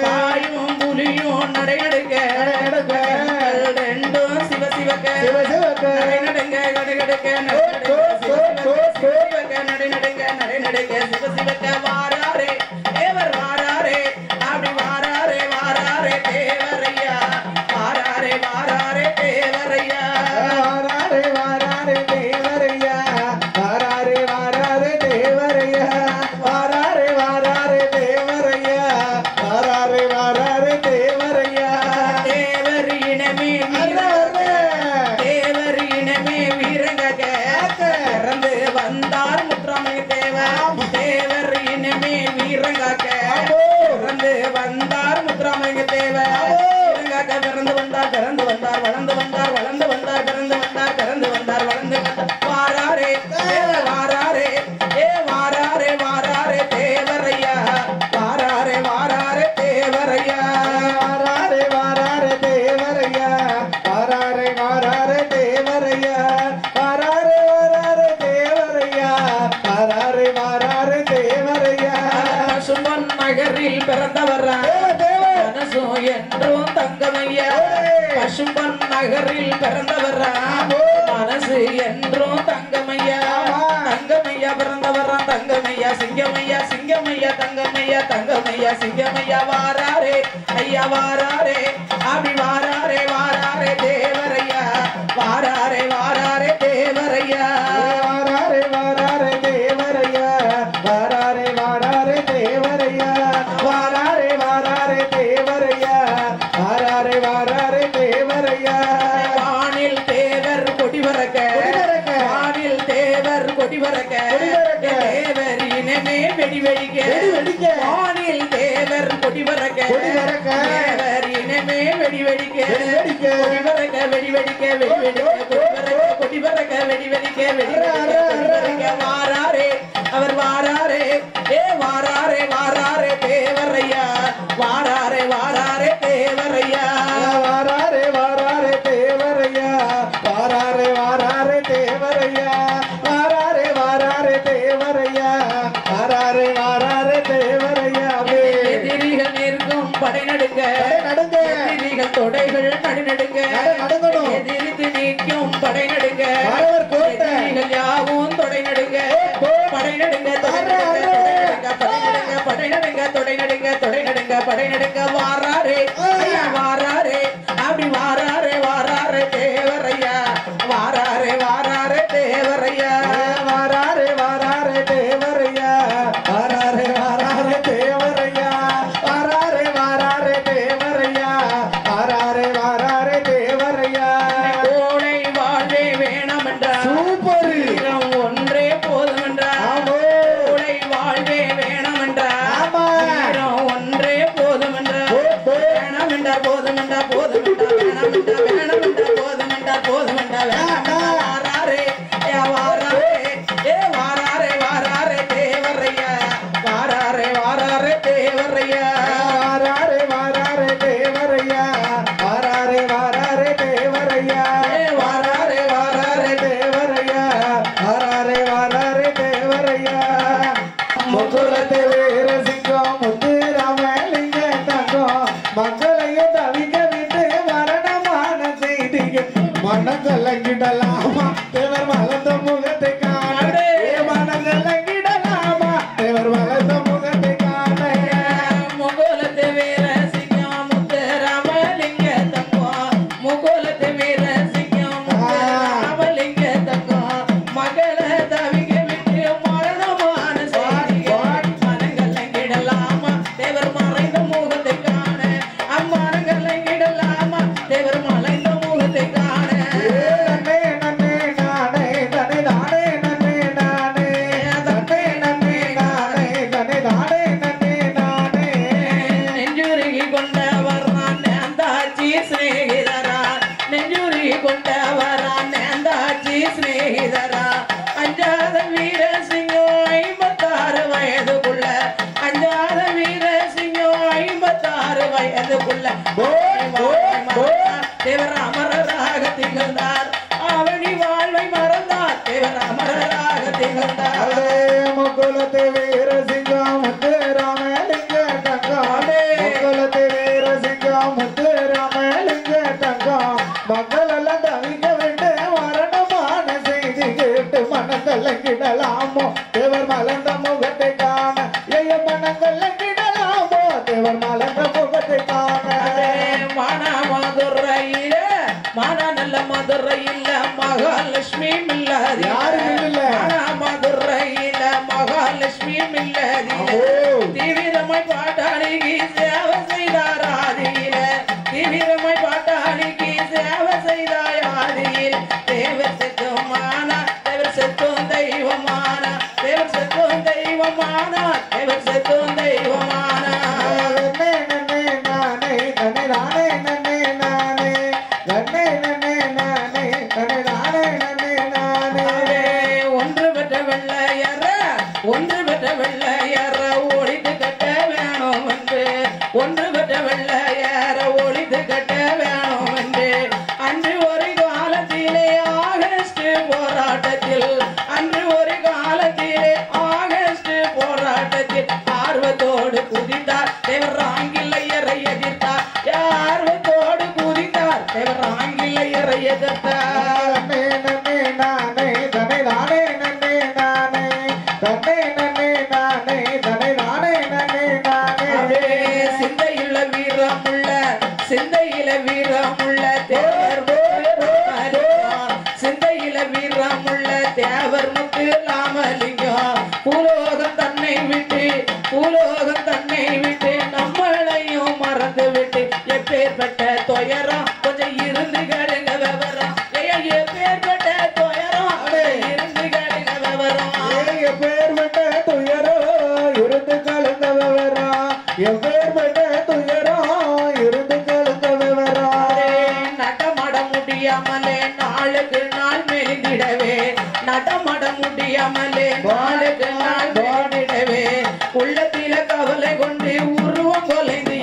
பாயும் புலியும் நடை நடக்க கண்கள் ரெண்டும் சிவ சிவக்க நடை நடுங்க நடை நடக்க நடை நடுங்க நடை நடுங்க சிவ சிவக்க வாராரே தேவர் வாராரே அப்படி பசும்பன் நகரில் பிறந்தவரா மனசு என்றும் தங்கமையா தங்கமையா பிறந்தவரா தங்கமையா சிங்கமையா சிங்கமையா தங்கமையா தங்கமையா சிங்கமையா வாராரே ஐயா வாராரே அப்படி வாராரே வாராரே தேவரையா வாராரே வாராரே தேவரையா வாராரே வாராரே தேவரையா வாராரே வாராரே தேவரையா வாராரே வாராரே தேவரையா வாராரே வாராரே தேவரையா வானில் தேவர் கொடி பறக்க வானில் தேவர் கொடி பறக்க தேவர் இனமே வெடி வெடிக்க வானில் தேவர் கொடி பறக்க தேவர் இனமே வெடி வெடிக்க கொடி பறக்க வெடி வெடிக்க வெடி வெடிக்க கொடி பறக்க வெடி வெடிக்க வெடி வெடிக்க வாராரே அவர் வாராரே ஏ வாராரே வாராரே தேவரையா வாராரே வாராரே தேவரையா வாராரே வாராரே தேவரையா வாராரே வாராரே தேவரையா வாராரே வாராரே தேவரையா வாராரே வாராரே தேவரையா எதிரிகள் நிற்கும் படை நடுங்க எதிரிகள் தொடைகள் நடுநடுங்க எதிரித்து நீக்கும் படை நடுங்க எதிரிகள் யாவும் தொடை நடுங்க படை நடுங்க தொடை நடுங்க படை நடுங்க படை நடுங்க தொடை நடுங்க தொடை நடுங்க படை நடுங்க வாராரே ஐயா வாராரே அப்படி வாராரே வாராரே தேவரையா வாராரே வாராரே தேவரையா வாராரே வாராரே தேவரையா வாராரே வாராரே தேவரையா வாராரே வாராரே தேவரையா வாராரே வாராரே தேவரையா கோடை வாழ்வே வேணாம் என்றார் சூப்பர் ஒன்றே போதும் என்றார் கோடை வாழ்வே வேணாம் என்றார் ஒன்றே போதும் என்றார் வேணாம் என்றார் போதும் என்றார் போதும் என்றார் வேணாம் என்றார் வேணாம் என்றார் போதும் என்றார் போதும் என்றார் வாராரே ஏ வாராரே ஏ வாராரே வாராரே தேவரையா வாராரே வாராரே தேவரையா வாராரே வாராரே தேவரையா வாராரே வாராரே தேவரையா வாராரே வாராரே தேவரையா வாராரே வாராரே தேவரையா முக்குலத்தை வேற சிங்கம் முத்து ராமலிங்க தங்கம் மக்களையும் தவிக்க விட்டு மரணமான செய்திகள் மனங்கலங்கிடலாமா தேவர் மலர்ந்த முகத்தை காண மனங்கலங்கிடலாமா தேவர் மலர்ந்த முகத்தை காண முகோலத்தை வீர சிங்கம் முத்து ராமலிங்க தங்கம் முகோலத்தை வீர சிங்கம் முத்து ராமலிங்க தங்கம் மகளை தவிக்க விட்டு மரணமான செய்திகள் மனங்கலங்கிடலாமா தேவர் மறைந்த முகத்தை காண அம்மனங்கலங்கிடலாமா தேவர் மறைந்த முகத்தை காண நன்னே நன்னே நானே தனே தானே நன்னே நானே தன்னே நன்னே நானே தனே தானே நன்னே நானே நெஞ்சுருகி கொண்டவரான் நேந்தாச்சி ஸ்நேகிதரா நெஞ்சுருகி கொண்டவரான் நேந்தாச்சி ஸ்நேகிதரா அஞ்சாத வீர சிங்கம் 56 வயதுக்குள்ள அஞ்சாத வீர சிங்கம் 56 வயதுக்குள்ள தேவர் அமரராக திகழ்ந்தார் அவனி வாழ்வை மறந்தார் தேவர் அமரராக திகழ்ந்தார் முக்குலத்தை வீர சிங்கம் முத்து ராமலிங்க தங்கம் முக்குலத்தை வீர சிங்கம் முத்து ராமலிங்க தங்கம் மக்கள் எல்லாம் தவிக்க விட்டு மரணமான செய்தி கேட்டு மனங்கலங்கிடலாமோ தேவர் மலர்ந்த முகத்தை காண எய மனங்கலங்கிடலாமோ தேவர் மலர்ந்த முகத்தை காண மதுரையில மன நல்ல மதுரையில மகாலட்சுமி மில்லாதி யாரும் இல்ல மதுரையில மகாலட்சுமி மில்லாதி தீவிரமாய் பாட்டாளிக்கு சேவை செய்தார் ஆதியில தீவிரமாய் பாட்டாளிக்கு சேவை செய்தாய் ஆதியில் தேவர் செத்துமான தேவர் செத்தும் தெய்வமான தேவர் செத்தும் தெய்வமான தேவர் செத்தும் தெய்வமான நன்னே நன்னே நானே தனே தானே நன்னே நானே நன்னே நன்னே நானே தனே தானே நன்னே நானே ஒன்று பெற்ற வெள்ளையற ஒன்று பெற்ற வெள்ளையற ஓடிட்டு கட்ட வேணும் என்று ஒன்று பெற்ற வெள்ளை தேவர் ஆங்கிலேயரை எதிர்த்தார். நன்னே நன்னே நானே தனை நானே நன்னே நானே தன்னே நன்னே நானே தனை நானே நன்னே நானே சிந்தையில வீரமுள்ள சிந்தையில வீரமுள்ள தேவர் சிந்தையில வீரமுள்ள தேவர் முத்து ராமலிங்கம் பூலோகம் தன்னை விட்டு நம்மளையும் மறந்து விட்டு எப்பேற்பட்ட துயரம் கொஞ்சம் இருந்து கடுங்க விவரம் எப்பேற்பட்ட துயரம் இருந்து கடுங்க விவரம் எப்பேற்பட்ட துயரம் இருந்து கலந்த விவரம் எப்பேற்பட்ட துயரம் இருந்து கலந்த விவரம் நடமாட முடியாமலே நாளுக்கு நாள் மெலிந்திடவே நடமாட முடியாமலே நாளுக்கு நாள் மெலிந்திடவே உள்ளத்தில கவலை கொண்டு உருவம் கொலைந்து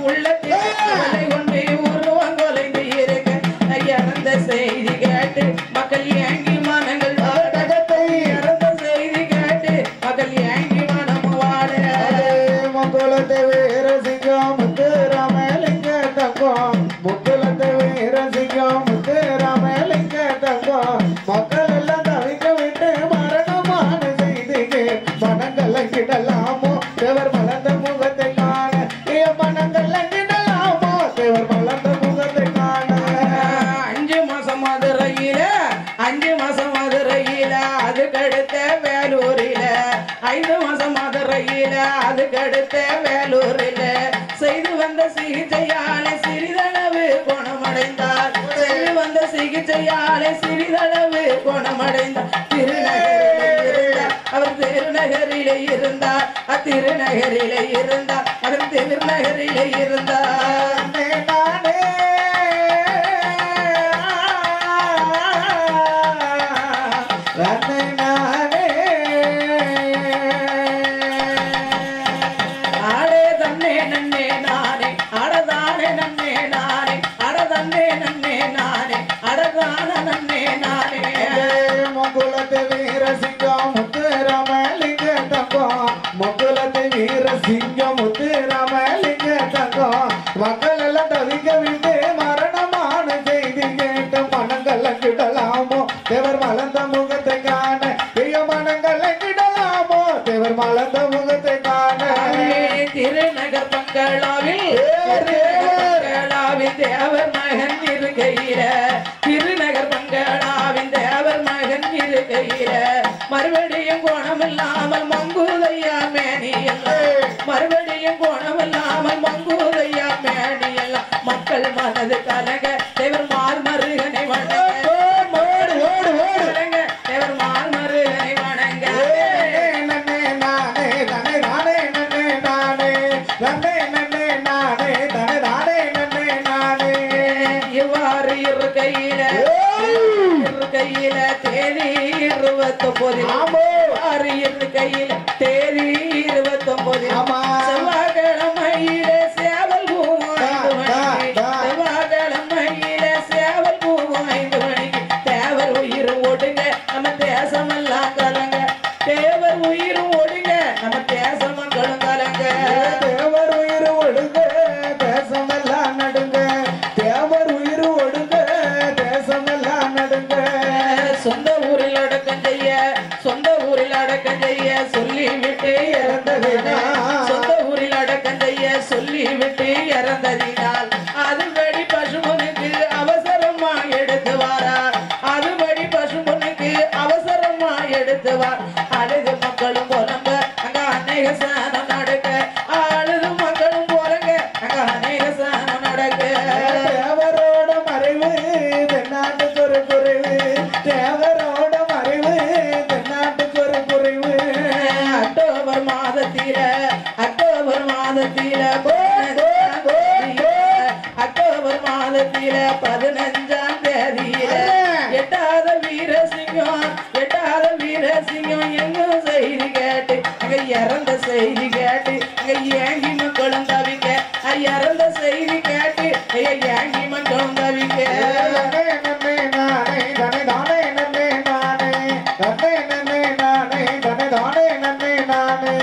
உள்ளத்தில கவலை கொண்டு உருவம் கொலைந்து இருக்க இறந்த செய்தி கேட்டு மக்கள் ஏங்கி மனங்கள் வாடகத்தை இறந்த செய்தி கேட்டு மக்கள் ஏங்கி மனம் வாட முக்குலத்தை வீர சிங்கம் முத்து ராமலிங்க தங்கம் முக்குலத்தை வீர சிங்கம் முத்து ராமலிங்க தங்கம் மக்கள் எல்லாம் தவிக்க விட்டு மரணமான செய்திக்கு மனங்கலங்கிடலாமோ தேவர் மலர்ந்த முகத்தை காண மனங்கலங்கிடலாமோ தேவர் மலர்ந்த முகத்தை காண 5 மாசம் மதுரையில அதுக்கடுத்த வேலூரில 5 மாசம் மதுரையில அதுக்கடுத்த வேலூரில செய்து வந்த சிகிச்சையாலே சிறிதளவு குணமடைந்தார் செய்து வந்த சிகிச்சையாலே சிறிதளவு குணமடைந்தார் அவர் திருநகரிலே இருந்தார் திருநகரிலே இருந்தார் அவர் திருநகரிலே இருந்தார் நானே நானே நானே ஆடே தன்னே நன்னே நானே அடதானே நன்னே நானே அடதன்னே நன்னே நானே அடதான நன்னே நானே முக்குலத்தை வீர சிங்கம் முத்து ராமலிங்க தங்கம் முக்குலத்தை வீர சிங்கம் முத்து ராமலிங்க தங்கம் மக்கள் எல்லாம் தவிக்க விட்டு மரணமான செய்தி கேட்டு மனங்கள் கிடலாமோ தேவர் மலர்ந்த முகத்தை காண மனங்கள் கிடலாமோ தேவர் மலர்ந்த முகத்தை காண திருநகர் பங்களாவில் தேவர் மகன் இருக்கையில திருநகர் பங்களாவின் தேவர் மகன் இருக்கையில மறுபடியும் குணமில்லாமல் மங்குதையா மேனியல்ல மறுபடியும் குணமில்லாமல் மங்குதையா மேனியல்ல மக்கள் மனது கலங்க தேவர் மார்மருகனை வணங்க தேவர் மார்மருகனை வணங்க நன்னே நானே தனை நானே நன்னே நானே நன்னே நன்னே நானே தனை நானே நன்னே நானே இவ்வாறு இருக்கையில தேதி 29 இவ்வாறு இருக்கையில தேதி 29 செவ்வாய்க்கிழமையில சேவல் பூவும் 5 மணிக்கு செவ்வாய்க்கிழமையில சேவல் பூவும் 5 மணிக்கு தேவர் உயிர் ஓடுங்க நம்ம தேசமெல்லாம் கலங்க தேவர் உயிர் ஓடுங்க நம்ம தேசம் மக்களும் கலங்க தேவர் உயிர் ஒடுங்க தேசமெல்லாம் நடுங்க தேவர் உயிர் ஒடுங்க தேசமெல்லாம் நடுங்க சொந்த ஊரில் அடக்கம் செய்ய சொல்லிவிட்டு இறந்ததினால் சொந்த ஊரில் அடக்கம் செய்ய சொல்லிவிட்டு இறந்ததினால் அதுபடி பசுமனுக்கு அவசரமா எடுத்து வாரார் அதுபடி பசுமனுக்கு அவசரமா எடுத்து வார் அழுது மக்களும் போலங்க அங்க அநேக சாணம் நடக்க அழுது மக்களும் போலங்க அங்க அநேக சாணம் நடக்க தேவரோட மறைவு தென்னாட்டுக்கு ஒரு குறைவு தேவரோட மறைவு தென்னாட்டுக்கு ஒரு குறைவு அக்டோபர் மாதத்தில அக்டோபர் மாதத்தில 15ஆம் தேதியில எட்டாத வீரசிங்கம் எங்கும் செய்தி கேட்டு அங்க இறந்த செய்தி கேட்டு அங்க ஏங்கி மக்களும் தவிங்க இறந்த செய்தி கேட்டு ஏங்கி மக்களும் தவிங்க நன்னே நானே தனை தானே நன்னே நானே நன்னே நன்னே நானே தனை தானே நன்னே நானே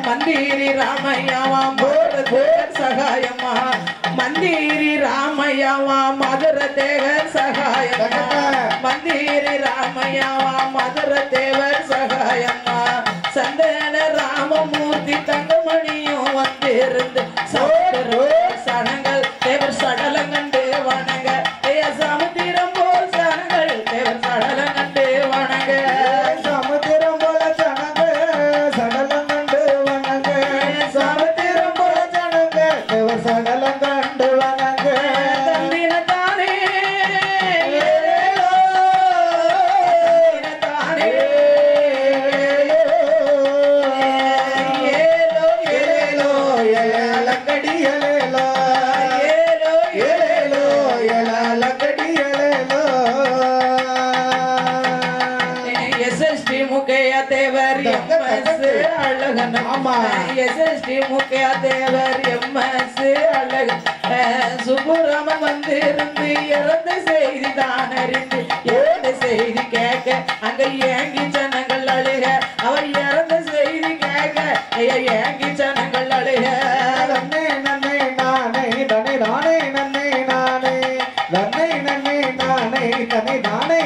மந்திரி ராமையாவாம் சகாயம்மா மந்திரி ராமையா ராமையாவா மதுர தேவர் சகாயம்மா மந்திரி ராமையாவா மதுர தேவர் சகாயம்மா சந்தன ராமமூர்த்தி தங்கமணியும் வந்திருந்து சடங்கள் தேவர் சடலங்கண்டு வணங்க சமுத்திரம் போல் சனங்கள் தேவர் சடலங்கண்டு வணங்க சமுத்திரம் போல சனங்கள் சடலங்கண்டு வணங்க சமுத்திரம் போல சனங்கள் தேவர் சடலங்கண்டு வணங்க தந்தினத்தானே தேவர் எம்எஸ் அழகன் ஆமா எஸ்எஸ்டி முக்கிய தேவர் எம்எஸ் அழகன் சுப்புராமன் வந்திருந்து இறந்த செய்தி தான் அறிந்து இறந்த செய்தி கேட்க அங்க ஏங்கி ஜனங்கள் அழுக அவர் இறந்த செய்தி கேட்க ஏங்கி ஜனங்கள் அழுக நன்னை நன்னை நானே தனி தானே நன்னை நானே நன்னை நன்னை நானே தனி தானே